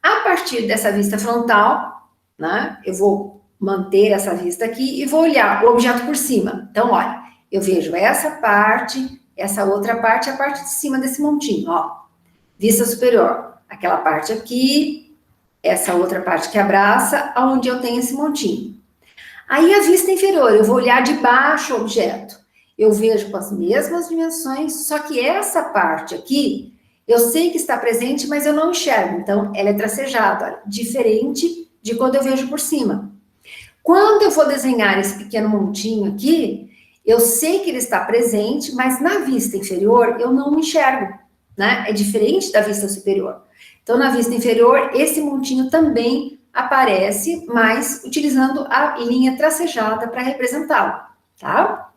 A partir dessa vista frontal, né? Eu vou manter essa vista aqui e vou olhar o objeto por cima. Então, olha, eu vejo essa parte, essa outra parte, a parte de cima desse montinho, ó. Vista superior, aquela parte aqui, essa outra parte que abraça, aonde eu tenho esse montinho. Aí a vista inferior, eu vou olhar de baixo o objeto. Eu vejo com as mesmas dimensões, só que essa parte aqui, eu sei que está presente, mas eu não enxergo. Então, ela é tracejada, olha, diferente de quando eu vejo por cima. Quando eu vou desenhar esse pequeno montinho aqui, eu sei que ele está presente, mas na vista inferior eu não enxergo, né? É diferente da vista superior. Então, na vista inferior, esse montinho também aparece, mas utilizando a linha tracejada para representá-lo, tá?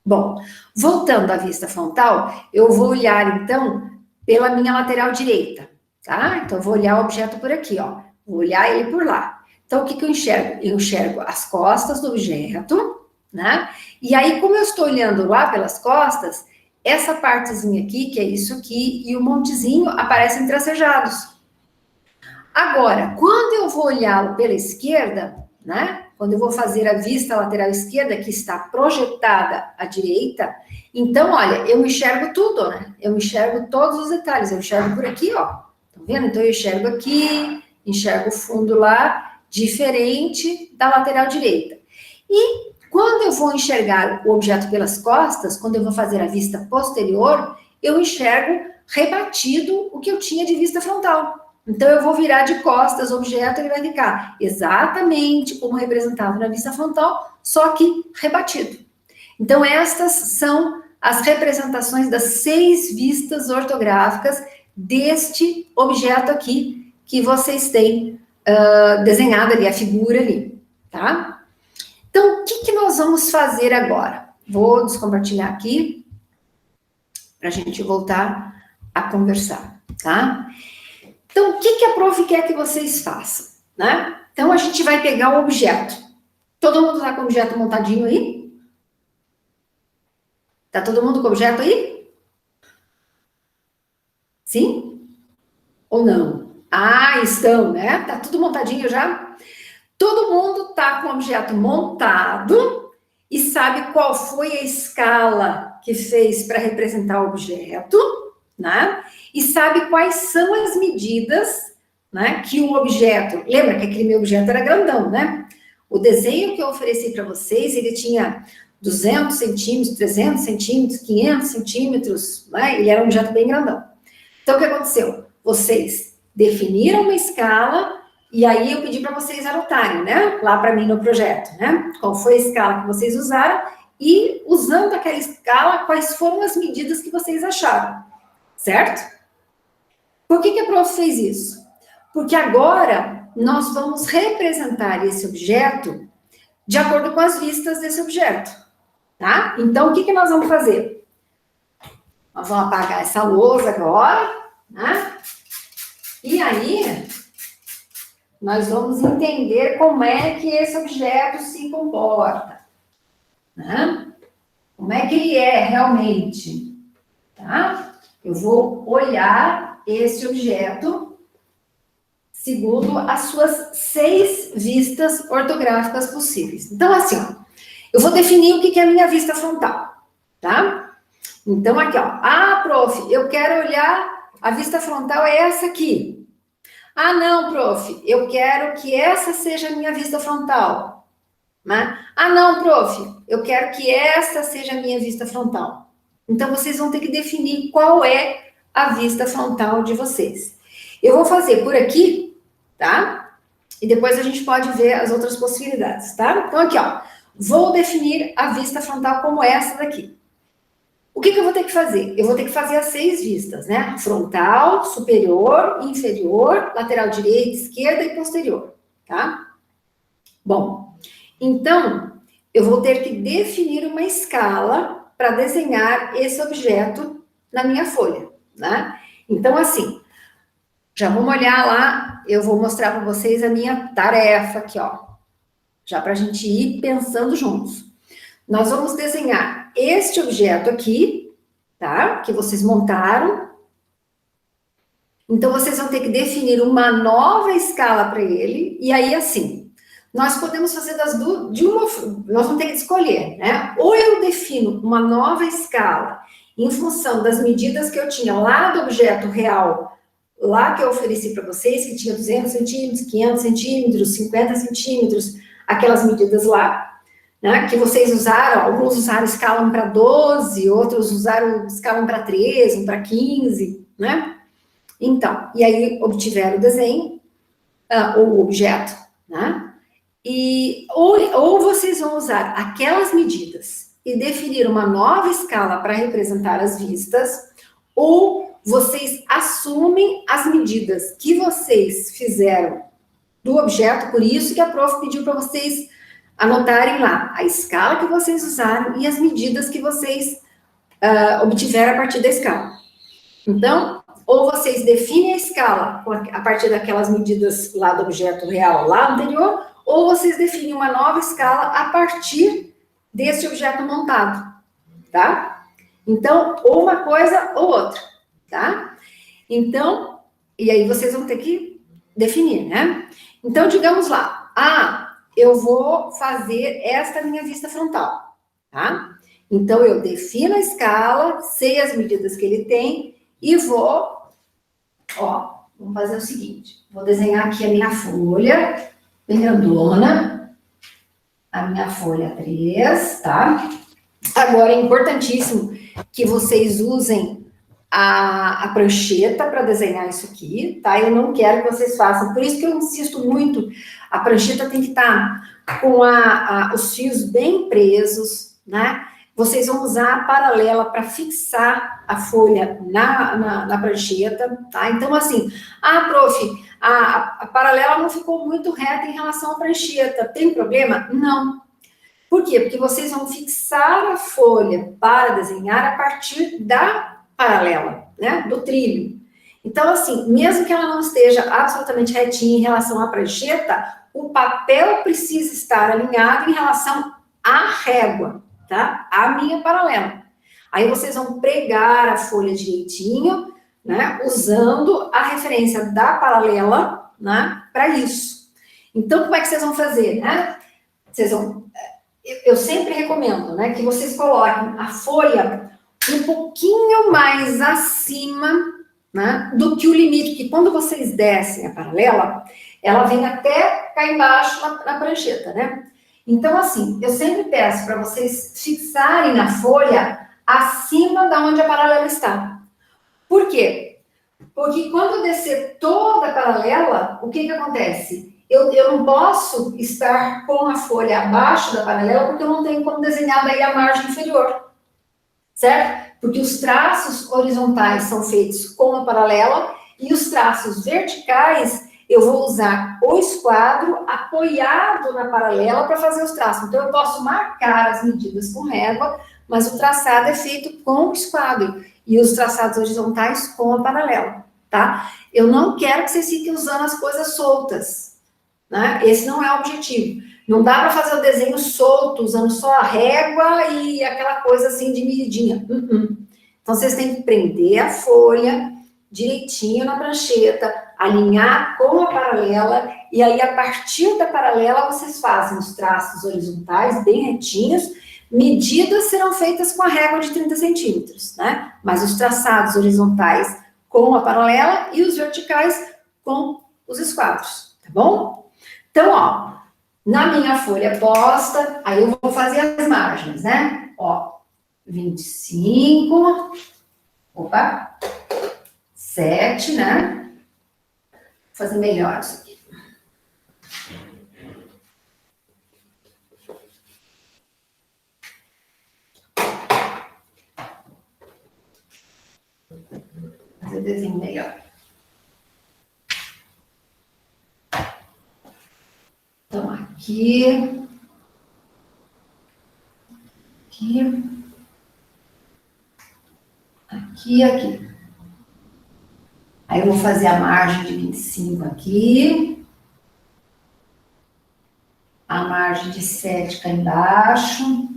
Bom, voltando à vista frontal, eu vou olhar, então, pela minha lateral direita, tá? Então, eu vou olhar o objeto por aqui, ó. Vou olhar ele por lá. Então, o que eu enxergo? Eu enxergo as costas do objeto, né? E aí, como eu estou olhando lá pelas costas, essa partezinha aqui, que é isso aqui, e o montezinho aparecem tracejados. Agora, quando eu vou olhá-lo pela esquerda, né? Quando eu vou fazer a vista lateral esquerda, que está projetada à direita, então, olha, eu enxergo tudo, né? Eu enxergo todos os detalhes, eu enxergo por aqui, ó. Tá vendo? Então, eu enxergo aqui, enxergo o fundo lá, diferente da lateral direita. E quando eu vou enxergar o objeto pelas costas, quando eu vou fazer a vista posterior, eu enxergo rebatido o que eu tinha de vista frontal. Então, eu vou virar de costas o objeto, ele vai ficar exatamente como representado na vista frontal, só que rebatido. Então, estas são as representações das 6 vistas ortográficas deste objeto aqui, que vocês têm desenhado ali, a figura ali, tá? Então, o que nós vamos fazer agora? Vou descompartilhar aqui, para a gente voltar a conversar, tá? Então, o que a prof quer que vocês façam, né? Então, a gente vai pegar o objeto. Todo mundo está com o objeto montadinho aí? Tá todo mundo com o objeto aí? Sim? Ou não? Ah, estão, né? Tá tudo montadinho já? Todo mundo tá com o objeto montado e sabe qual foi a escala que fez para representar o objeto, né? E sabe quais são as medidas, né, que o objeto... Lembra que aquele meu objeto era grandão, né? O desenho que eu ofereci para vocês, ele tinha 200 centímetros, 300 centímetros, 500 centímetros, né? Ele era um objeto bem grandão. Então, o que aconteceu? Vocês definiram uma escala e aí eu pedi para vocês anotarem, né? Lá para mim no projeto, né? Qual foi a escala que vocês usaram e, usando aquela escala, quais foram as medidas que vocês acharam, certo? Por que a prof fez isso? Porque agora nós vamos representar esse objeto de acordo com as vistas desse objeto, tá? Então, o que nós vamos fazer? Nós vamos apagar essa lousa agora, né? E aí, nós vamos entender como é que esse objeto se comporta, né? Como é que ele é realmente, tá? Eu vou olhar esse objeto segundo as suas 6 vistas ortográficas possíveis. Então, assim, ó, eu vou definir o que é a minha vista frontal, tá? Então, aqui, ó. Ah, prof, eu quero olhar, a vista frontal é essa aqui. Ah, não, prof, eu quero que essa seja a minha vista frontal, né? Ah, não, prof, eu quero que essa seja a minha vista frontal. Então, vocês vão ter que definir qual é a vista frontal de vocês. Eu vou fazer por aqui, tá? E depois a gente pode ver as outras possibilidades, tá? Então, aqui, ó. Vou definir a vista frontal como essa daqui. O que eu vou ter que fazer? Eu vou ter que fazer as 6 vistas, né? Frontal, superior, inferior, lateral direita, esquerda e posterior, tá? Bom, então, eu vou ter que definir uma escala para desenhar esse objeto na minha folha, né? Então, assim, já vamos olhar lá, eu vou mostrar para vocês a minha tarefa aqui, ó. Já para a gente ir pensando juntos. Nós vamos desenhar este objeto aqui, tá? Que vocês montaram. Então, vocês vão ter que definir uma nova escala para ele. E aí, assim, nós podemos fazer das duas, nós vamos ter que escolher, né? Ou eu defino uma nova escala em função das medidas que eu tinha lá do objeto real, lá que eu ofereci para vocês, que tinha 200 centímetros, 500 centímetros, 50 centímetros, aquelas medidas lá, né, que vocês usaram, alguns usaram escala 1 para 12, outros usaram escala 1 para 13, 1 para 15, né? Então, e aí obtiveram o desenho, o objeto, né? Ou vocês vão usar aquelas medidas e definir uma nova escala para representar as vistas, ou vocês assumem as medidas que vocês fizeram do objeto, por isso que a prof pediu para vocês anotarem lá a escala que vocês usaram e as medidas que vocês obtiveram a partir da escala. Então, ou vocês definem a escala a partir daquelas medidas lá do objeto real, lá anterior, ou vocês definem uma nova escala a partir desse objeto montado, tá? Então, ou uma coisa ou outra, tá? Então, e aí vocês vão ter que definir, né? Então, digamos lá, eu vou fazer esta minha vista frontal, tá? Então, eu defino a escala, sei as medidas que ele tem e vou, vamos fazer o seguinte, vou desenhar aqui a minha folha, bem grandona, a minha folha 3, tá? Agora, é importantíssimo que vocês usem a prancheta para desenhar isso aqui, tá? Eu não quero que vocês façam, por isso que eu insisto muito, a prancheta tem que estar com os fios bem presos, né? Vocês vão usar a paralela para fixar a folha na prancheta, tá? Então, assim, prof, a paralela não ficou muito reta em relação à prancheta, tem problema? Não. Por quê? Porque vocês vão fixar a folha para desenhar a partir da paralela, né, do trilho. Então, assim, mesmo que ela não esteja absolutamente retinha em relação à prancheta, o papel precisa estar alinhado em relação à régua, tá? A minha paralela. Aí vocês vão pregar a folha direitinho, né? Usando a referência da paralela, né? Para isso. Então, como é que vocês vão fazer, né? Vocês vão... Eu sempre recomendo, né? Que vocês coloquem a folha um pouquinho mais acima, né? Do que o limite. Que quando vocês descem a paralela, ela vem até cá embaixo na prancheta, né? Então, assim, eu sempre peço para vocês fixarem na folha acima da onde a paralela está. Por quê? Porque quando eu descer toda a paralela, o que acontece? Eu não posso estar com a folha abaixo da paralela, porque eu não tenho como desenhar daí a margem inferior, certo? Porque os traços horizontais são feitos com a paralela e os traços verticais eu vou usar o esquadro apoiado na paralela para fazer os traços. Então, eu posso marcar as medidas com régua, mas o traçado é feito com o esquadro e os traçados horizontais com a paralela, tá? Eu não quero que vocês fiquem usando as coisas soltas, né? Esse não é o objetivo. Não dá para fazer o desenho solto, usando só a régua e aquela coisa assim de medidinha. Então, vocês têm que prender a folha direitinho na prancheta, alinhar com a paralela, e aí, a partir da paralela, vocês fazem os traços horizontais bem retinhos. Medidas serão feitas com a régua de 30 centímetros, né? Mas os traçados horizontais com a paralela e os verticais com os esquadros, tá bom? Então, ó, na minha folha posta, aí eu vou fazer as margens, né? Ó, 25, opa, 7, né? Vou fazer melhor isso aqui. Fazer o desenho melhor. Então, aqui, aqui. Aí eu vou fazer a margem de 25 aqui. A margem de 7 cá embaixo.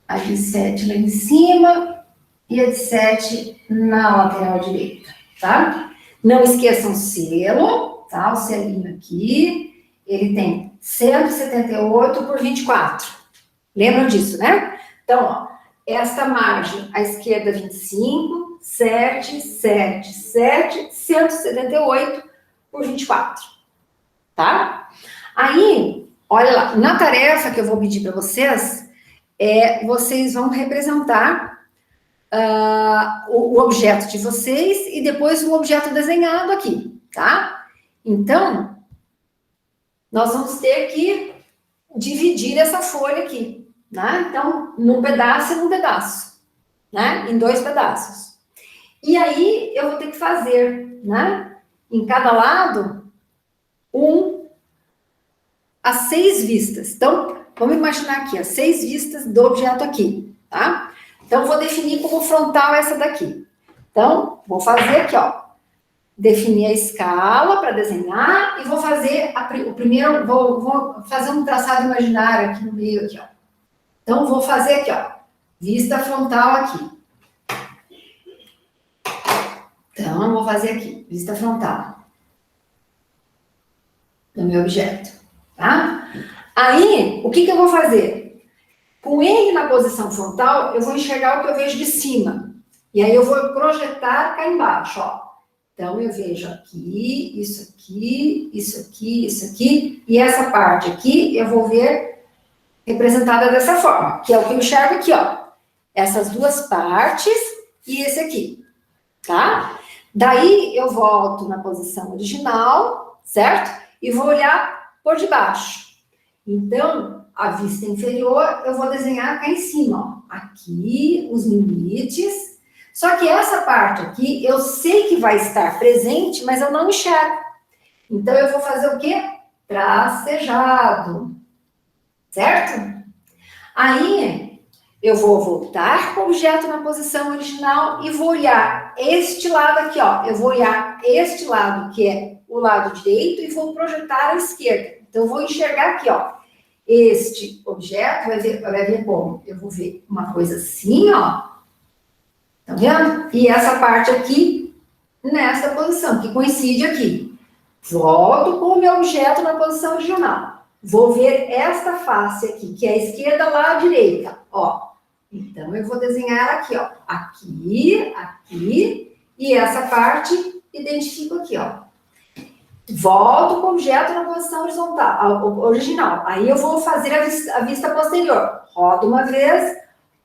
A de 7 lá em cima. E a de 7 na lateral direita, tá? Não esqueçam o selo, tá? O selinho aqui. Ele tem 178 por 24. Lembram disso, né? Então, ó, esta margem à esquerda 25, 7, 7, 7, 178 por 24, tá? Aí, olha lá, na tarefa que eu vou pedir para vocês, vocês vão representar o objeto de vocês e depois o objeto desenhado aqui, tá? Então, nós vamos ter que dividir essa folha aqui, né? Então, num pedaço e num pedaço, né? Em 2 pedaços. E aí, eu vou ter que fazer, né? Em cada lado, as 6 vistas. Então, vamos imaginar aqui, as 6 vistas do objeto aqui, tá? Então, vou definir como frontal essa daqui. Então, vou fazer aqui, ó. Definir a escala para desenhar e vou fazer o primeiro, vou fazer um traçado imaginário aqui no meio, aqui, ó. Então, vou fazer aqui, ó. Vista frontal aqui. Então, vou fazer aqui, vista frontal. Do meu objeto, tá? Aí, o que eu vou fazer? Com ele na posição frontal, eu vou enxergar o que eu vejo de cima. E aí, eu vou projetar cá embaixo, ó. Então, eu vejo aqui, isso aqui, isso aqui, isso aqui. E essa parte aqui, eu vou ver representada dessa forma. Que é o que eu enxergo aqui, ó. Essas 2 partes e esse aqui, tá? Daí, eu volto na posição original, certo? E vou olhar por debaixo. Então, a vista inferior, eu vou desenhar cá em cima, ó. Aqui, os limites. Só que essa parte aqui, eu sei que vai estar presente, mas eu não enxergo. Então, eu vou fazer o quê? Tracejado. Certo? Aí, eu vou voltar com o objeto na posição original e vou olhar este lado aqui, ó. Eu vou olhar este lado, que é o lado direito, e vou projetar à esquerda. Então, eu vou enxergar aqui, ó. Este objeto vai ver como? Eu vou ver uma coisa assim, ó. Tá vendo? E essa parte aqui, nessa posição, que coincide aqui. Volto com o meu objeto na posição original. Vou ver esta face aqui, que é a esquerda lá à direita, ó. Então, eu vou desenhar ela aqui, ó. Aqui, aqui, e essa parte identifico aqui, ó. Volto com o objeto na posição horizontal, original. Aí eu vou fazer a vista posterior. Rodo uma vez,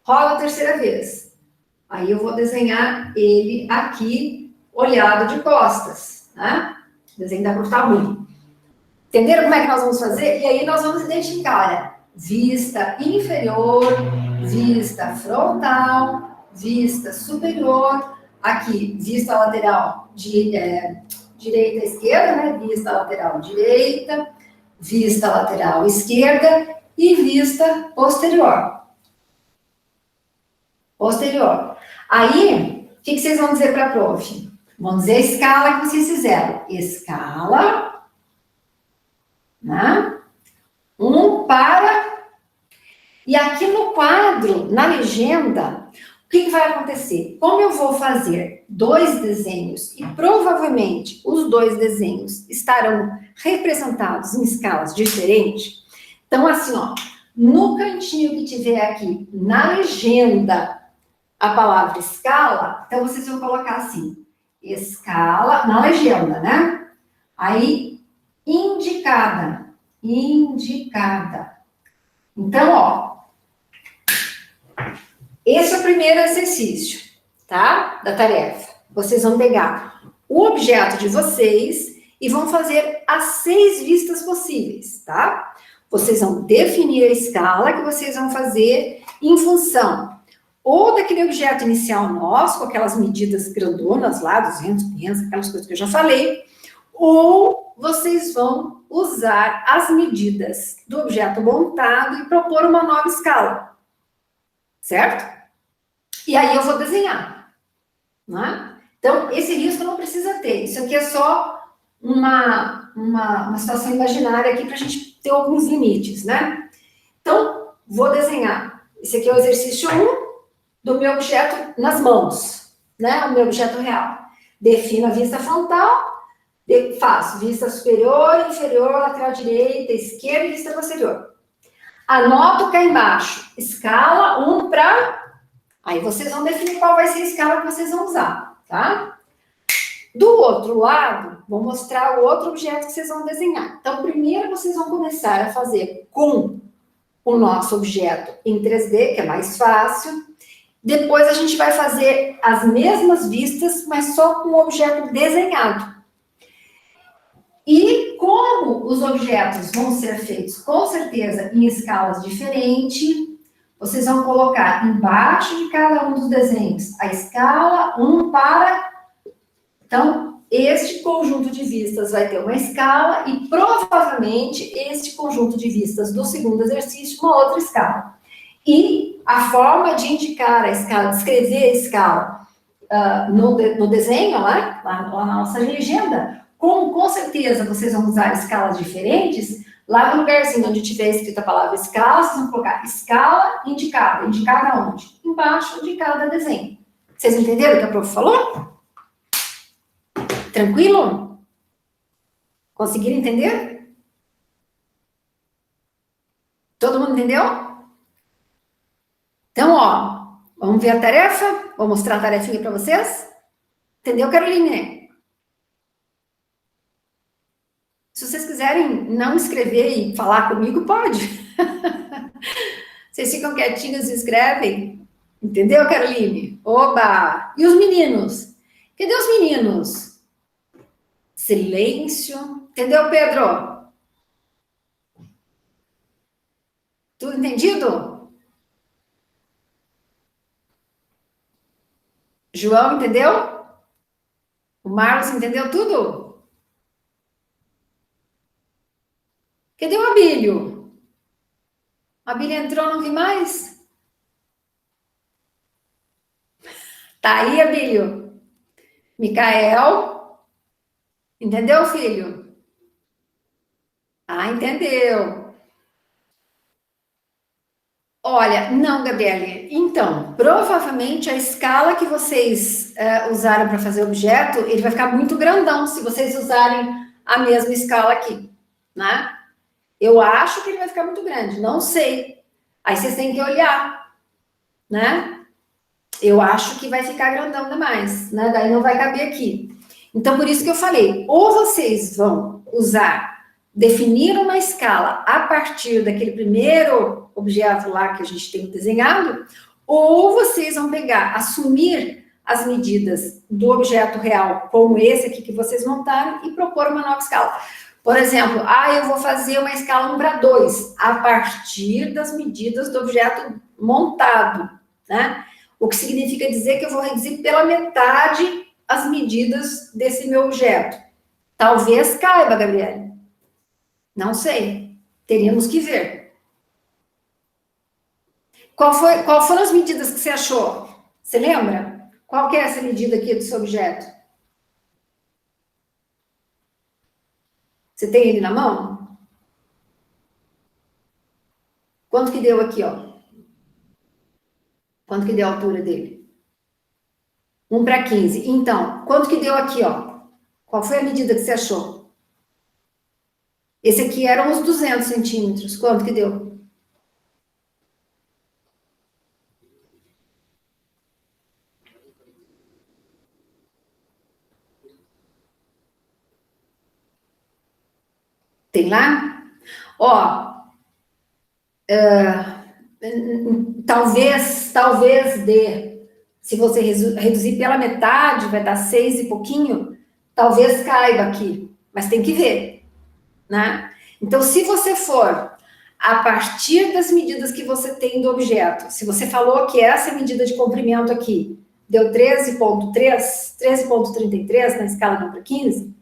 rodo a terceira vez. Aí eu vou desenhar ele aqui, olhado de costas, né? O desenho dá para estar ruim. Entenderam como é que nós vamos fazer? E aí nós vamos identificar, olha, vista inferior, vista frontal, vista superior, aqui, vista lateral direita e esquerda, né? Vista lateral direita, vista lateral esquerda e vista posterior. Posterior. Aí, o que vocês vão dizer para a prof? Vão dizer a escala que vocês fizeram. Escala, né? Para... E aqui no quadro, na legenda, o que vai acontecer? Como eu vou fazer 2 desenhos e provavelmente os 2 desenhos estarão representados em escalas diferentes, então assim, ó, no cantinho que tiver aqui na legenda a palavra escala, então vocês vão colocar assim, escala, na legenda, né? Aí, indicada. Então, ó, esse é o primeiro exercício, tá? Da tarefa. Vocês vão pegar o objeto de vocês e vão fazer as 6 vistas possíveis, tá? Vocês vão definir a escala que vocês vão fazer em função ou daquele objeto inicial nosso, com aquelas medidas grandonas lá, 200, 500, aquelas coisas que eu já falei, ou vocês vão usar as medidas do objeto montado e propor uma nova escala, certo? E aí eu vou desenhar, né? Então, esse risco não precisa ter, isso aqui é só uma situação imaginária aqui para a gente ter alguns limites, né? Então, vou desenhar. Esse aqui é o exercício 1 do meu objeto nas mãos, né? O meu objeto real. Defino a vista frontal, faço vista superior, inferior, lateral direita, esquerda e vista posterior. Anoto cá embaixo, escala 1 para... Aí vocês vão definir qual vai ser a escala que vocês vão usar, tá? Do outro lado, vou mostrar o outro objeto que vocês vão desenhar. Então, primeiro vocês vão começar a fazer com o nosso objeto em 3D, que é mais fácil. Depois a gente vai fazer as mesmas vistas, mas só com o objeto desenhado. E como os objetos vão ser feitos, com certeza, em escalas diferentes, vocês vão colocar embaixo de cada um dos desenhos a escala 1 para... Então, este conjunto de vistas vai ter uma escala e, provavelmente, este conjunto de vistas do segundo exercício, uma outra escala. E a forma de indicar a escala, de escrever a escala no desenho, lá na nossa legenda, como com certeza vocês vão usar escalas diferentes, lá no lugarzinho onde tiver escrito a palavra escala, vocês vão colocar escala indicada. Indicada onde? Embaixo de cada desenho. Vocês entenderam o que a prof falou? Tranquilo? Conseguiram entender? Todo mundo entendeu? Então, ó, vamos ver a tarefa? Vou mostrar a tarefinha para vocês? Entendeu, Caroline? Se vocês quiserem não escrever e falar comigo, pode. Vocês ficam quietinhos e escrevem. Entendeu, Caroline? Oba! E os meninos? Cadê os meninos? Silêncio. Entendeu, Pedro? Tudo entendido? João, entendeu? O Marlos entendeu tudo? Cadê o Abílio? A Bíblia entrou, não vi mais? Tá aí, Abílio? Micael? Entendeu, filho? Ah, entendeu. Olha, não, Gabriele. Então, provavelmente a escala que vocês usaram para fazer o objeto, ele vai ficar muito grandão se vocês usarem a mesma escala aqui, né? Eu acho que ele vai ficar muito grande, não sei. Aí vocês têm que olhar, né? Eu acho que vai ficar grandão demais, né? Daí não vai caber aqui. Então, por isso que eu falei, ou vocês vão definir uma escala a partir daquele primeiro objeto lá que a gente tem desenhado, ou vocês vão assumir as medidas do objeto real, como esse aqui que vocês montaram, e propor uma nova escala. Por exemplo, eu vou fazer uma escala 1:2, a partir das medidas do objeto montado, né? O que significa dizer que eu vou reduzir pela metade as medidas desse meu objeto. Talvez caiba, Gabriele. Não sei. Teríamos que ver. Qual foram as medidas que você achou? Você lembra? Qual que é essa medida aqui do seu objeto? Você tem ele na mão? Quanto que deu aqui, ó? Quanto que deu a altura dele? 1:15. Então, quanto que deu aqui, ó? Qual foi a medida que você achou? Esse aqui eram uns 200 centímetros. Quanto que deu? Tem lá? Ó, talvez dê. Se você reduzir pela metade, vai dar 6 e pouquinho, talvez caiba aqui. Mas tem que ver, né? Então, se você for a partir das medidas que você tem do objeto, se você falou que essa medida de comprimento aqui deu 13,3, 13,33 na escala de 1:15,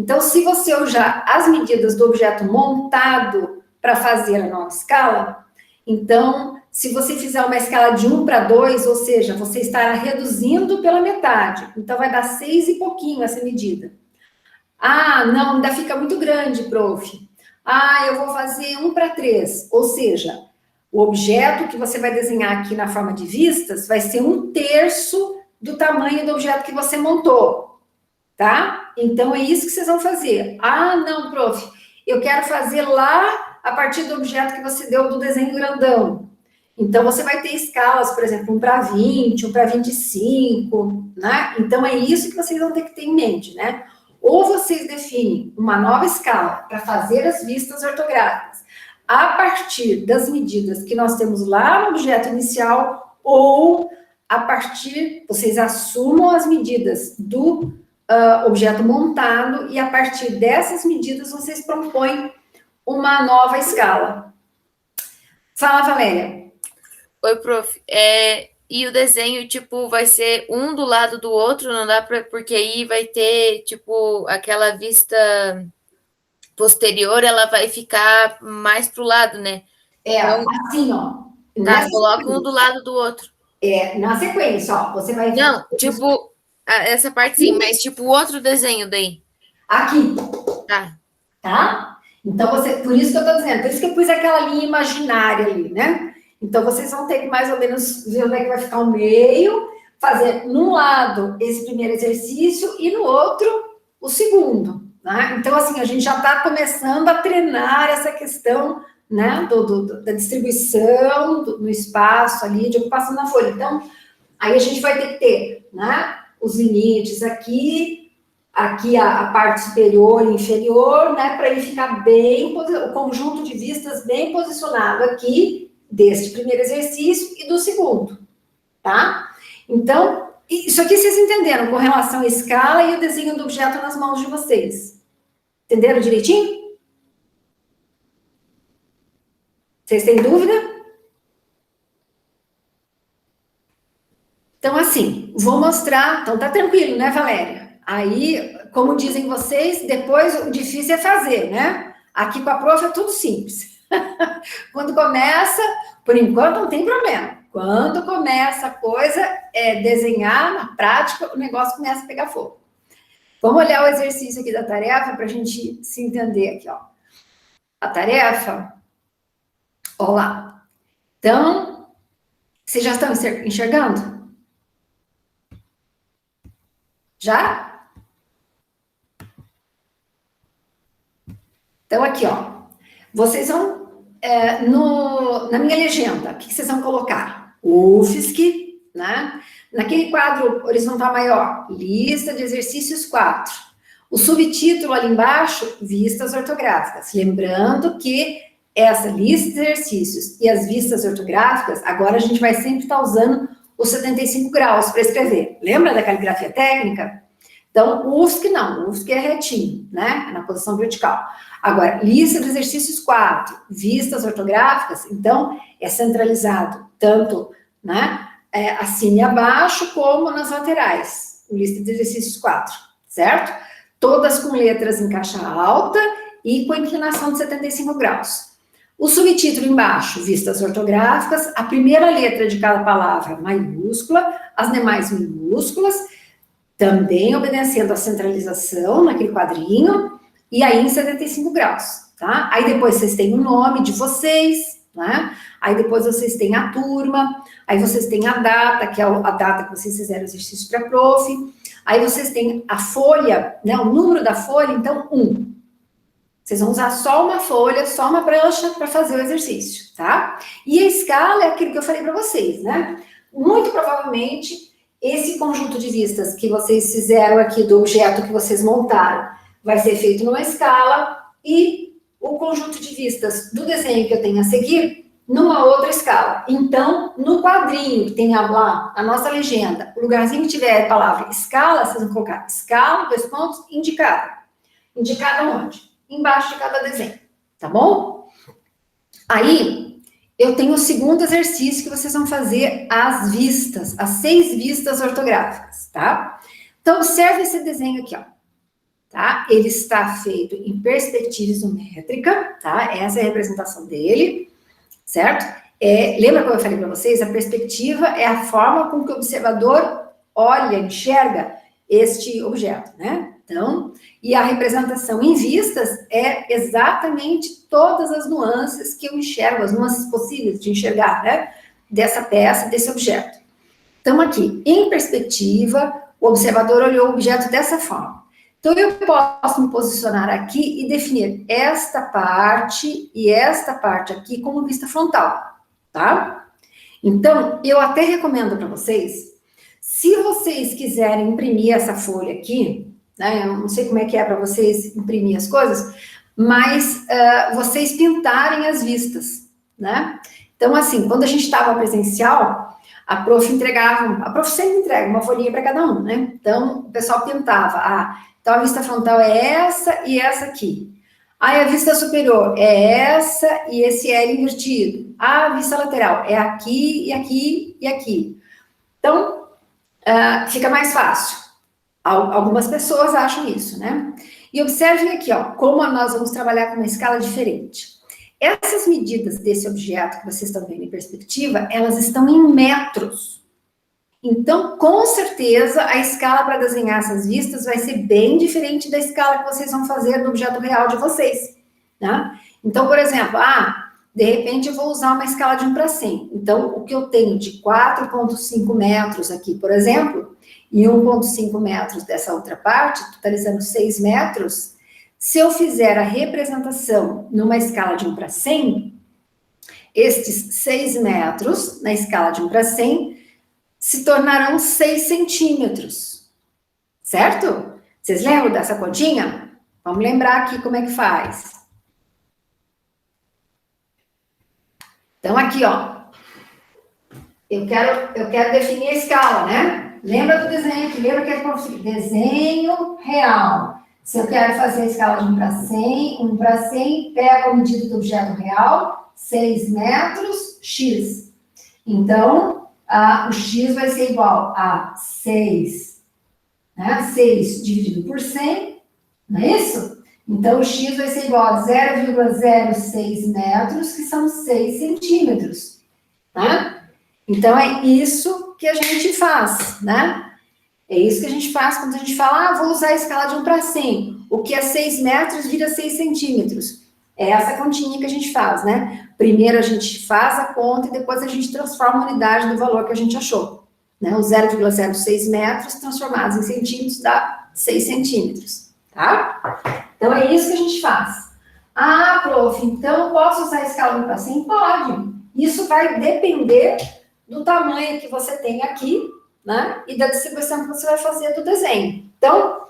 então, se você usar as medidas do objeto montado para fazer a nova escala, então, se você fizer uma escala de 1:2, ou seja, você estará reduzindo pela metade. Então, vai dar 6 e pouquinho essa medida. Não, ainda fica muito grande, prof. Eu vou fazer 1:3, ou seja, o objeto que você vai desenhar aqui na forma de vistas vai ser 1/3 do tamanho do objeto que você montou, tá? Então, é isso que vocês vão fazer. Não, prof, eu quero fazer lá a partir do objeto que você deu do desenho grandão. Então, você vai ter escalas, por exemplo, 1:20, 1:25, né? Então, é isso que vocês vão ter que ter em mente, né? Ou vocês definem uma nova escala para fazer as vistas ortográficas a partir das medidas que nós temos lá no objeto inicial, ou a partir, vocês assumam as medidas do objeto montado e a partir dessas medidas vocês propõem uma nova escala. Fala, Valéria. Oi, prof. E o desenho, tipo, vai ser um do lado do outro, não dá para, porque aí vai ter, tipo, aquela vista posterior, ela vai ficar mais pro lado, né? Então, assim, ó. Coloca um do lado do outro. Na sequência, ó, você vai... Não, tipo, essa parte sim, mas tipo o outro desenho daí. Aqui. Tá? Então, por isso que eu tô dizendo, por isso que eu pus aquela linha imaginária ali, né? Então, vocês vão ter que mais ou menos ver onde é que vai ficar o meio, fazer num lado esse primeiro exercício e no outro o segundo, né? Então, assim, a gente já está começando a treinar essa questão, né, da distribuição no espaço ali, de ocupação na folha. Então, aí a gente vai ter que ter, né, os limites aqui a parte superior e inferior, né, para ele ficar bem, o conjunto de vistas bem posicionado aqui, deste primeiro exercício e do segundo, tá? Então, isso aqui vocês entenderam com relação à escala e o desenho do objeto nas mãos de vocês. Entenderam direitinho? Vocês têm dúvida? Então, assim, vou mostrar. Então, tá tranquilo, né, Valéria? Aí, como dizem vocês, depois o difícil é fazer, né? Aqui com a prof é tudo simples. Quando começa, por enquanto não tem problema. Quando começa a coisa, desenhar, na prática, o negócio começa a pegar fogo. Vamos olhar o exercício aqui da tarefa para a gente se entender aqui, ó. A tarefa, ó lá. Então, vocês já estão enxergando? Já? Então, aqui, ó. Vocês vão, na minha legenda, o que vocês vão colocar? UFSC, né? Naquele quadro horizontal maior, lista de exercícios 4. O subtítulo ali embaixo, vistas ortográficas. Lembrando que essa lista de exercícios e as vistas ortográficas, agora a gente vai sempre estar usando os 75 graus para escrever. Lembra da caligrafia técnica? Então, o UFSC não, o UFSC é retinho, né? Na posição vertical. Agora, lista de exercícios 4, vistas ortográficas, então, é centralizado tanto, né? Acima e abaixo, como nas laterais. Lista de exercícios 4, certo? Todas com letras em caixa alta e com inclinação de 75 graus. O subtítulo embaixo, vistas ortográficas, a primeira letra de cada palavra maiúscula, as demais minúsculas, também obedecendo a centralização naquele quadrinho, e aí em 75 graus, tá? Aí depois vocês têm o nome de vocês, né? Aí depois vocês têm a turma, aí vocês têm a data, que é a data que vocês fizeram o exercício para prof, aí vocês têm a folha, né? O número da folha, então 1. Vocês vão usar só uma folha, só uma prancha para fazer o exercício, tá? E a escala é aquilo que eu falei para vocês, né? Muito provavelmente, esse conjunto de vistas que vocês fizeram aqui do objeto que vocês montaram vai ser feito numa escala e o conjunto de vistas do desenho que eu tenho a seguir numa outra escala. Então, no quadrinho que tem lá a nossa legenda, o lugarzinho que tiver a palavra escala, vocês vão colocar escala, 2 pontos, indicada. Indicada onde? Embaixo de cada desenho, tá bom? Aí, eu tenho o segundo exercício que vocês vão fazer as vistas, as 6 vistas ortográficas, tá? Então, observe esse desenho aqui, ó. Tá? Ele está feito em perspectiva isométrica, tá? Essa é a representação dele, certo? Lembra como eu falei para vocês? A perspectiva é a forma com que o observador olha, enxerga este objeto, né? Então, e a representação em vistas é exatamente todas as nuances que eu enxergo, as nuances possíveis de enxergar, né? Dessa peça, desse objeto. Então, aqui, em perspectiva, o observador olhou o objeto dessa forma. Então, eu posso me posicionar aqui e definir esta parte e esta parte aqui como vista frontal, tá? Então, eu até recomendo para vocês, se vocês quiserem imprimir essa folha aqui, né, eu não sei como é que é para vocês imprimir as coisas, mas vocês pintarem as vistas, né? Então, assim, quando a gente estava presencial, a prof sempre entrega uma folhinha para cada um, né? Então, o pessoal pintava, então a vista frontal é essa e essa aqui. Aí a vista superior é essa e esse L invertido. A vista lateral é aqui e aqui e aqui. Então, fica mais fácil. Algumas pessoas acham isso, né? E observem aqui, ó, como nós vamos trabalhar com uma escala diferente. Essas medidas desse objeto que vocês estão vendo em perspectiva, elas estão em metros. Então, com certeza, a escala para desenhar essas vistas vai ser bem diferente da escala que vocês vão fazer no objeto real de vocês, né? Então, por exemplo, de repente eu vou usar uma escala de 1 para 100. Então, o que eu tenho de 4,5 metros aqui, por exemplo, e 1,5 metros dessa outra parte, totalizando 6 metros, se eu fizer a representação numa escala de 1 para 100, estes 6 metros, na escala de 1 para 100, se tornarão 6 centímetros, certo? Vocês lembram dessa continha? Vamos lembrar aqui como é que faz. Então, aqui, ó, eu quero definir a escala, né? Lembra do desenho aqui, lembra que é desenho real. Se eu quero fazer a escala de 1 para 100, pego a medida do objeto real, 6 metros, x. Então, o x vai ser igual a 6, né? 6 dividido por 100, não é isso? Então, o x vai ser igual a 0,06 metros, que são 6 centímetros, tá? Então, é isso que a gente faz, né? É isso que a gente faz quando a gente fala, vou usar a escala de 1 para 100. O que é 6 metros vira 6 centímetros. É essa continha que a gente faz, né? Primeiro a gente faz a conta e depois a gente transforma a unidade do valor que a gente achou. Né? O 0,06 metros transformados em centímetros dá 6 centímetros, tá? Então, é isso que a gente faz. Prof, então posso usar a escala de 1 para 100? Pode. Isso vai depender do tamanho que você tem aqui, né? E da distribuição que você vai fazer do desenho. Então,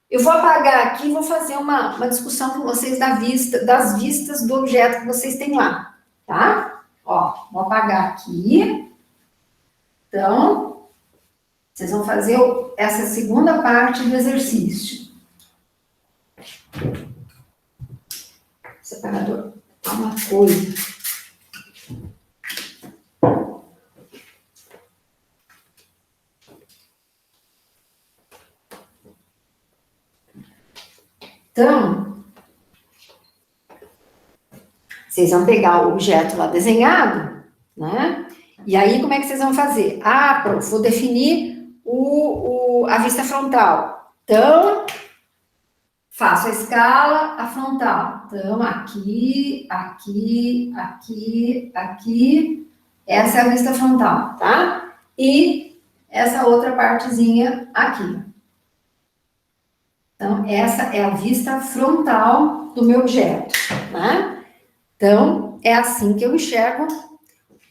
eu vou apagar aqui e vou fazer uma discussão com vocês das vistas do objeto que vocês têm lá, tá? Ó, vou apagar aqui. Então, vocês vão fazer essa segunda parte do exercício. Separador, uma coisa. Então, vocês vão pegar o objeto lá desenhado, né? E aí, como é que vocês vão fazer? Prof, vou definir a vista frontal. Então, faço a escala, a frontal. Então, aqui, aqui, aqui, aqui. Essa é a vista frontal, tá? E essa outra partezinha aqui. Então, essa é a vista frontal do meu objeto, né? Então, é assim que eu enxergo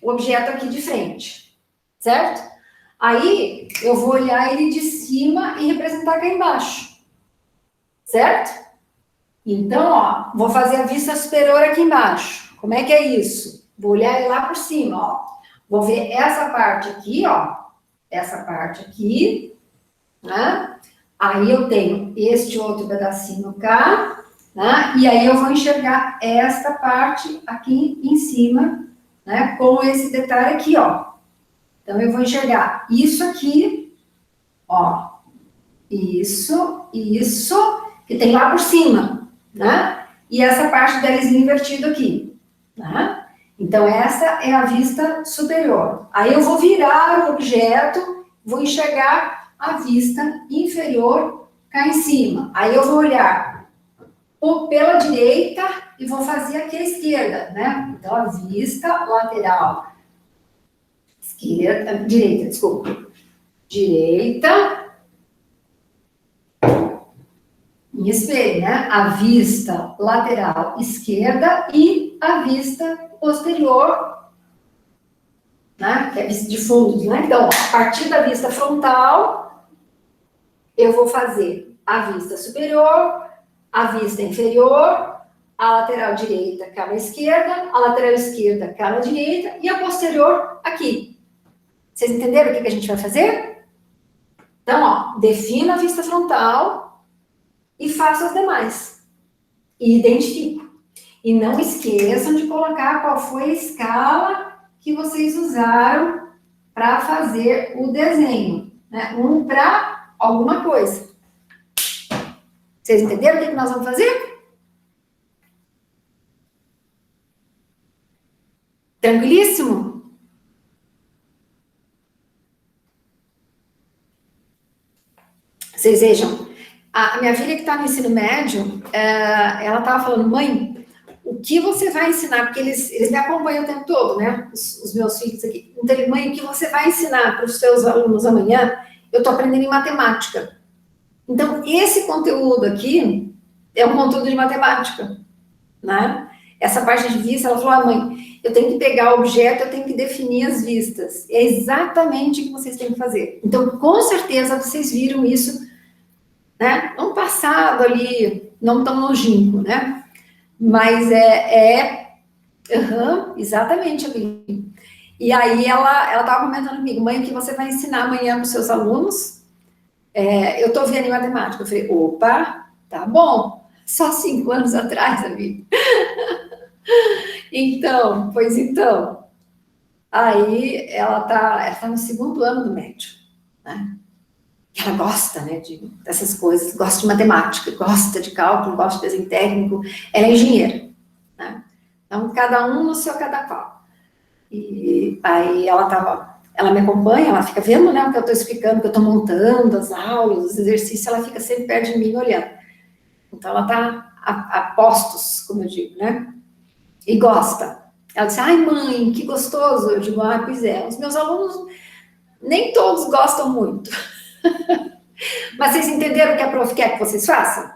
o objeto aqui de frente, certo? Aí, eu vou olhar ele de cima e representar cá embaixo, certo? Então, ó, vou fazer a vista superior aqui embaixo. Como é que é isso? Vou olhar ele lá por cima, ó. Vou ver essa parte aqui, ó. Essa parte aqui, né? Aí eu tenho este outro pedacinho cá, né? E aí eu vou enxergar esta parte aqui em cima, né? Com esse detalhe aqui, ó. Então, eu vou enxergar isso aqui, ó. Isso, que tem lá por cima, né? E essa parte delizinho invertido aqui, né? Então, essa é a vista superior. Aí eu vou virar o objeto, vou enxergar a vista inferior cá em cima. Aí eu vou olhar pela direita e vou fazer aqui à esquerda, né? Então, a vista lateral. Direita, desculpa. Direita. Em espelho, né? A vista lateral esquerda e a vista posterior, né? Que é a vista de fundo, né? Então, a partir da vista frontal, eu vou fazer a vista superior, a vista inferior, a lateral direita cá na esquerda, a lateral esquerda cá na direita e a posterior aqui. Vocês entenderam o que a gente vai fazer? Então, ó, defino a vista frontal e faço as demais. E identifico. E não esqueçam de colocar qual foi a escala que vocês usaram para fazer o desenho, né? Para alguma coisa. Vocês entenderam o que nós vamos fazer? Tranquilíssimo? Vocês vejam, a minha filha que está no ensino médio, ela estava falando, mãe, o que você vai ensinar? Porque eles me acompanham o tempo todo, né? Os meus filhos aqui. Então, mãe, o que você vai ensinar para os seus alunos amanhã? Eu estou aprendendo em matemática. Então, esse conteúdo aqui é um conteúdo de matemática, né? Essa parte de vista, ela falou, mãe, eu tenho que pegar o objeto, eu tenho que definir as vistas. É exatamente o que vocês têm que fazer. Então, com certeza, vocês viram isso, né? No passado ali, não tão longínquo, né? Mas exatamente ali. E aí, ela estava comentando comigo, mãe, o que você vai ensinar amanhã para os seus alunos? Eu estou vendo em matemática. Eu falei, opa, tá bom. Só 5 anos atrás, amigo. Então, aí ela tá no 2º ano do médio, né? Ela gosta, né, dessas coisas, gosta de matemática, gosta de cálculo, gosta de desenho técnico, ela é engenheira, né? Então, cada um no seu cada qual. E aí ela me acompanha, ela fica vendo, né, o que eu estou explicando, o que eu estou montando, as aulas, os exercícios, ela fica sempre perto de mim olhando. Então, ela está a postos, como eu digo, né? E gosta. Ela disse, ai, mãe, que gostoso. Eu digo, ah, pois é. Os meus alunos, nem todos gostam muito. Mas vocês entenderam o que a prof quer que vocês façam?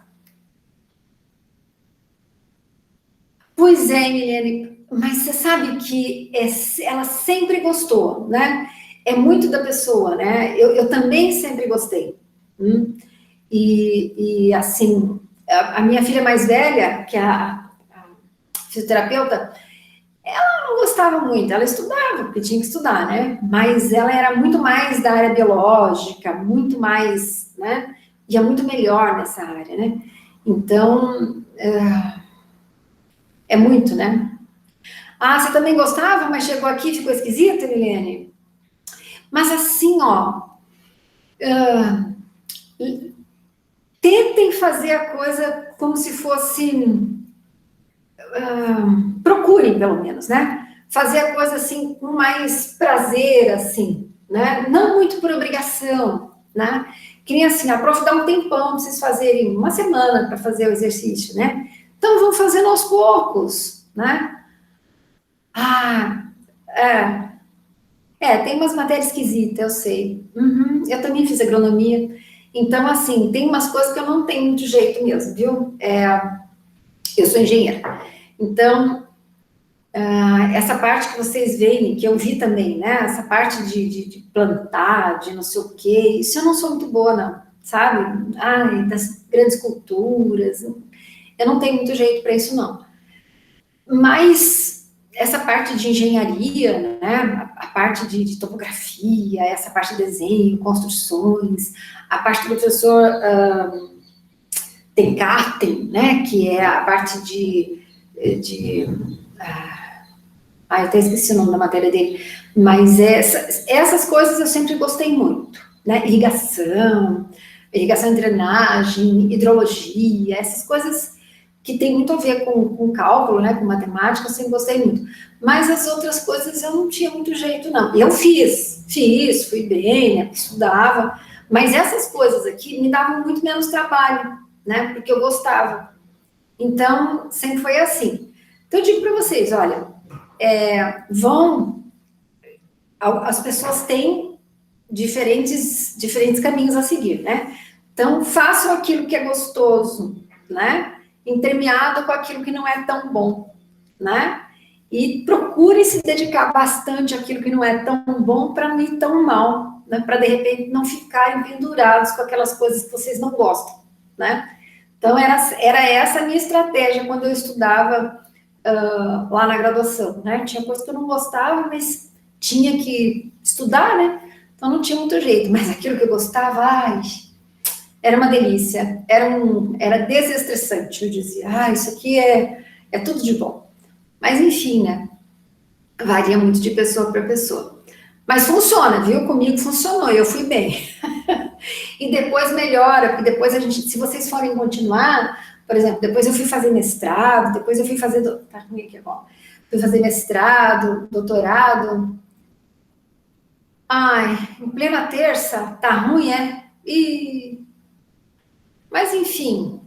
Pois é, Milene, mas você sabe que ela sempre gostou, né? É muito da pessoa, né? Eu também sempre gostei. E assim, a minha filha mais velha, que é a fisioterapeuta, ela não gostava muito, ela estudava, porque tinha que estudar, né? Mas ela era muito mais da área biológica, muito mais, né? Ia muito melhor nessa área, né? Então, é muito, né? Ah, você também gostava, mas chegou aqui e ficou esquisita, Milene? Mas assim, ó, tentem fazer a coisa como se fosse, procurem pelo menos, né? Fazer a coisa assim com mais prazer, assim, né? Não muito por obrigação, né? Que nem assim, a prof dá um tempão para vocês fazerem, uma semana para fazer o exercício, né? Então vão fazendo aos poucos, né? Ah, tem umas matérias esquisitas, eu sei. Eu também fiz agronomia. Então, assim, tem umas coisas que eu não tenho muito jeito mesmo, viu? Eu sou engenheira. Então, essa parte que vocês veem, que eu vi também, né? Essa parte de plantar, de não sei o quê, isso eu não sou muito boa, não, sabe? Ai, das grandes culturas. Eu não tenho muito jeito para isso, não. Mas essa parte de engenharia, né, a parte de topografia, essa parte de desenho, construções, a parte do professor Tenkaten, né, que é a parte eu até esqueci o nome da matéria dele, mas essas coisas eu sempre gostei muito, né, irrigação e drenagem, hidrologia, essas coisas que tem muito a ver com cálculo, né, com matemática, eu sempre gostei muito. Mas as outras coisas eu não tinha muito jeito, não. Eu fiz, fui bem, né, estudava, mas essas coisas aqui me davam muito menos trabalho, né, porque eu gostava. Então, sempre foi assim. Então, eu digo para vocês, olha, as pessoas têm diferentes caminhos a seguir, né? Então, façam aquilo que é gostoso, né? Entremeado com aquilo que não é tão bom, né? E procure se dedicar bastante àquilo que não é tão bom para não ir tão mal, né? Para de repente não ficarem pendurados com aquelas coisas que vocês não gostam, né? Então era essa a minha estratégia quando eu estudava lá na graduação, né? Tinha coisa que eu não gostava, mas tinha que estudar, né? Então não tinha muito jeito, mas aquilo que eu gostava, ai, era uma delícia, era desestressante, eu dizia, isso aqui é tudo de bom. Mas enfim, né? Varia muito de pessoa para pessoa. Mas funciona, viu? Comigo funcionou, eu fui bem. E depois melhora, porque depois se vocês forem continuar, por exemplo, depois eu fui fazer mestrado, depois eu fui fazer, tá ruim aqui agora, fui fazer mestrado, doutorado. Ai, em plena terça, tá ruim, é? Mas enfim,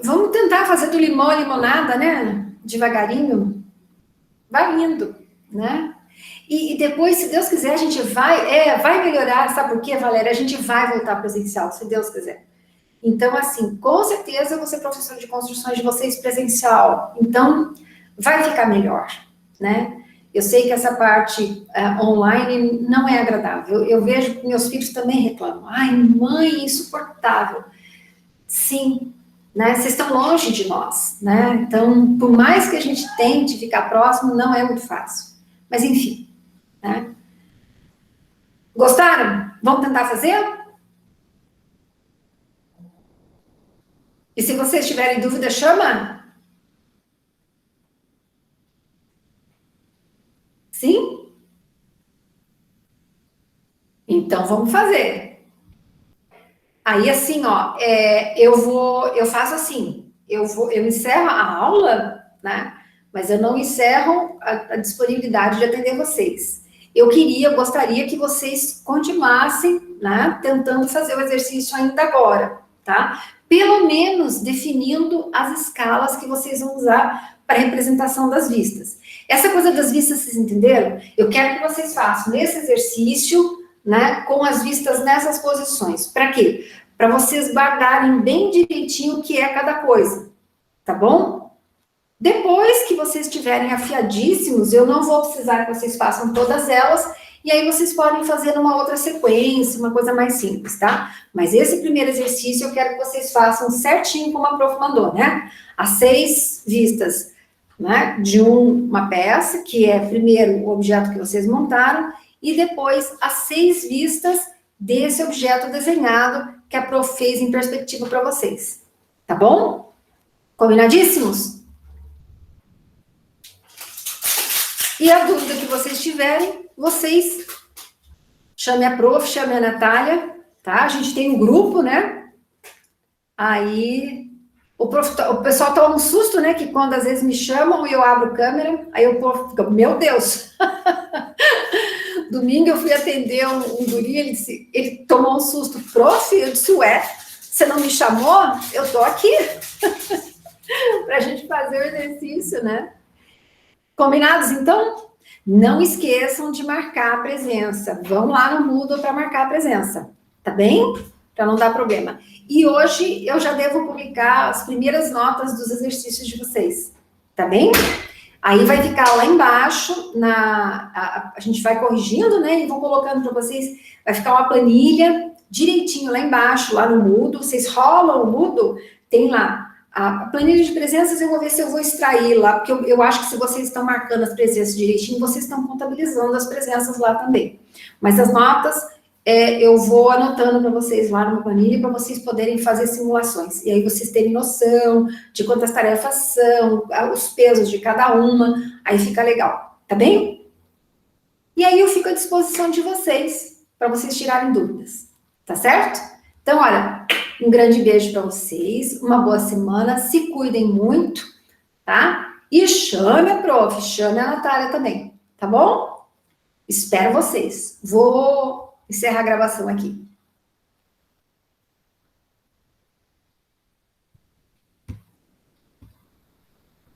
vamos tentar fazer do limão a limonada, né? Devagarinho, vai indo, né? E depois, se Deus quiser, a gente vai melhorar, sabe por quê, Valéria? A gente vai voltar presencial, se Deus quiser. Então, assim, com certeza eu vou ser professora de construções de vocês presencial. Então, vai ficar melhor, né? Eu sei que essa parte online não é agradável. Eu vejo que meus filhos também reclamam. Ai, mãe, insuportável. Sim, né? Vocês estão longe de nós, né? Então, por mais que a gente tente ficar próximo, não é muito fácil. Mas, enfim, né? Gostaram? Vamos tentar fazer? E se vocês tiverem dúvida, chama? Sim? Então vamos fazer. Aí assim, ó, eu faço assim, eu encerro a aula, né? Mas eu não encerro a disponibilidade de atender vocês. Eu gostaria que vocês continuassem, né, tentando fazer o exercício ainda agora, tá? Pelo menos definindo as escalas que vocês vão usar para a representação das vistas. Essa coisa das vistas, vocês entenderam? Eu quero que vocês façam esse exercício, né, com as vistas nessas posições. Para quê? Para vocês guardarem bem direitinho o que é cada coisa, tá bom? Depois que vocês estiverem afiadíssimos, eu não vou precisar que vocês façam todas elas, e aí vocês podem fazer numa outra sequência, uma coisa mais simples, tá? Mas esse primeiro exercício eu quero que vocês façam certinho como a prof mandou, né? As 6 vistas, né, de uma peça, que é primeiro o objeto que vocês montaram, e depois as 6 vistas desse objeto desenhado que a prof fez em perspectiva para vocês. Tá bom? Combinadíssimos? E a dúvida que vocês tiverem, vocês chamem a prof, chamem a Natália, tá? A gente tem um grupo, né? Aí o pessoal toma um susto, né? Que quando às vezes me chamam e eu abro câmera, aí o povo fica, meu Deus! Domingo eu fui atender um guri, ele tomou um susto, prof, eu disse, ué, você não me chamou? Eu tô aqui. Pra gente fazer o exercício, né? Combinados, então? Não esqueçam de marcar a presença. Vão lá no Moodle para marcar a presença, tá bem? Para não dar problema. E hoje eu já devo publicar as primeiras notas dos exercícios de vocês, tá bem? Aí vai ficar lá embaixo, a gente vai corrigindo, né? E vou colocando para vocês, vai ficar uma planilha direitinho lá embaixo, lá no Moodle. Vocês rolam o Moodle, tem lá a planilha de presenças. Eu vou ver se eu vou extrair lá, porque eu acho que se vocês estão marcando as presenças direitinho, vocês estão contabilizando as presenças lá também. Mas as notas, eu vou anotando para vocês lá numa planilha, para vocês poderem fazer simulações. E aí vocês terem noção de quantas tarefas são, os pesos de cada uma, aí fica legal, tá bem? E aí eu fico à disposição de vocês, para vocês tirarem dúvidas, tá certo? Então, olha, um grande beijo para vocês, uma boa semana, se cuidem muito, tá? E chame a prof, chame a Natália também, tá bom? Espero vocês. Vou encerrar a gravação aqui.